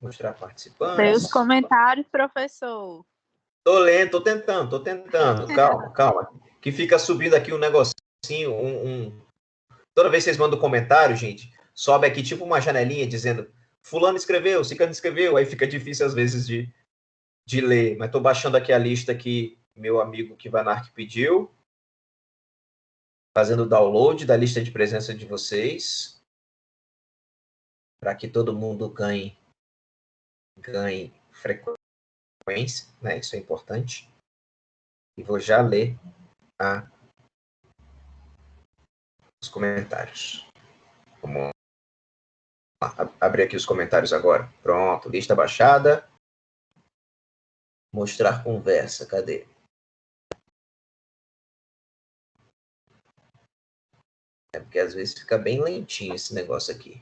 Mostrar participantes. Lê os comentários, professor. Tô lendo, tô tentando. Calma. Que fica subindo aqui um negocinho, Toda vez que vocês mandam comentário, gente, sobe aqui tipo uma janelinha dizendo fulano escreveu, ciclano escreveu, aí fica difícil às vezes de ler. Mas tô baixando aqui a lista que meu amigo Kivanark pediu. Fazendo o download da lista de presença de vocês. Para que todo mundo ganhe frequência, né? Isso é importante. E vou já ler os comentários. Vamos lá, abrir aqui os comentários agora. Pronto, lista baixada. Mostrar conversa, cadê? É porque às vezes fica bem lentinho esse negócio aqui.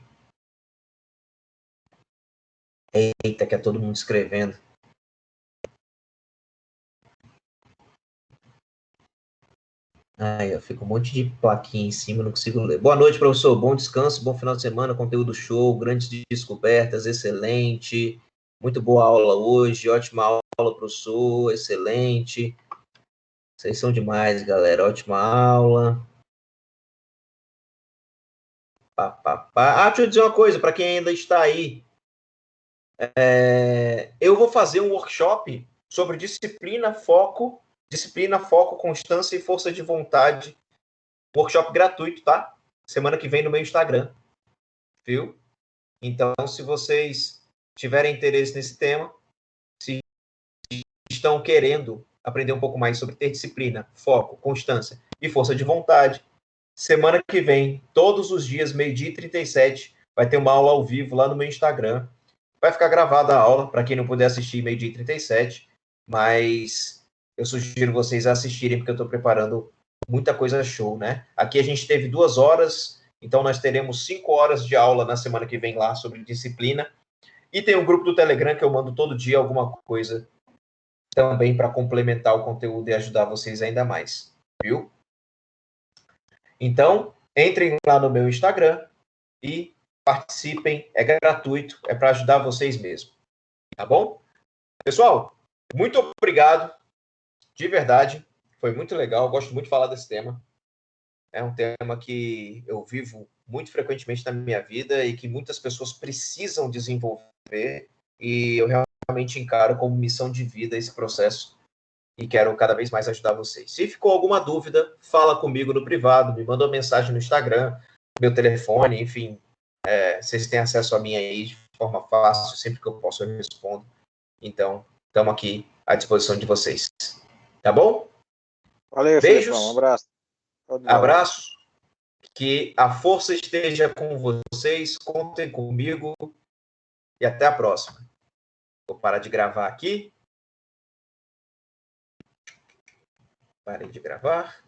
Eita, que é todo mundo escrevendo. Aí, ó, fica um monte de plaquinha em cima, não consigo ler. Boa noite, professor. Bom descanso, bom final de semana, conteúdo show, grandes descobertas, excelente. Muito boa aula hoje, ótima aula, professor, excelente. Vocês são demais, galera. Ótima aula. Deixa eu dizer uma coisa, para quem ainda está aí. Eu vou fazer um workshop sobre disciplina, foco, constância e força de vontade. Workshop gratuito, tá? Semana que vem no meu Instagram. Viu? Então, se vocês tiverem interesse nesse tema, se estão querendo aprender um pouco mais sobre ter disciplina, foco, constância e força de vontade, semana que vem, todos os dias, 12h37, vai ter uma aula ao vivo lá no meu Instagram. Vai ficar gravada a aula, para quem não puder assistir, 12h37, mas eu sugiro vocês assistirem, porque eu estou preparando muita coisa show, né? Aqui a gente teve 2 horas Então, nós teremos 5 horas de aula na semana que vem lá sobre disciplina. E tem um grupo do Telegram que eu mando todo dia alguma coisa também para complementar o conteúdo e ajudar vocês ainda mais, viu? Então, entrem lá no meu Instagram e participem, é gratuito, é para ajudar vocês mesmo, tá bom? Pessoal, muito obrigado, de verdade, foi muito legal, eu gosto muito de falar desse tema. É um tema que eu vivo muito frequentemente na minha vida e que muitas pessoas precisam desenvolver, e eu realmente encaro como missão de vida esse processo e quero cada vez mais ajudar vocês. Se ficou alguma dúvida, fala comigo no privado, me manda uma mensagem no Instagram, meu telefone, enfim, vocês têm acesso a mim aí de forma fácil, sempre que eu posso eu respondo. Então, estamos aqui à disposição de vocês. Tá bom? Valeu, beijos, Felipão, um abraço. Abraço, que a força esteja com vocês, contem comigo e até a próxima. Vou parar de gravar aqui. Parei de gravar.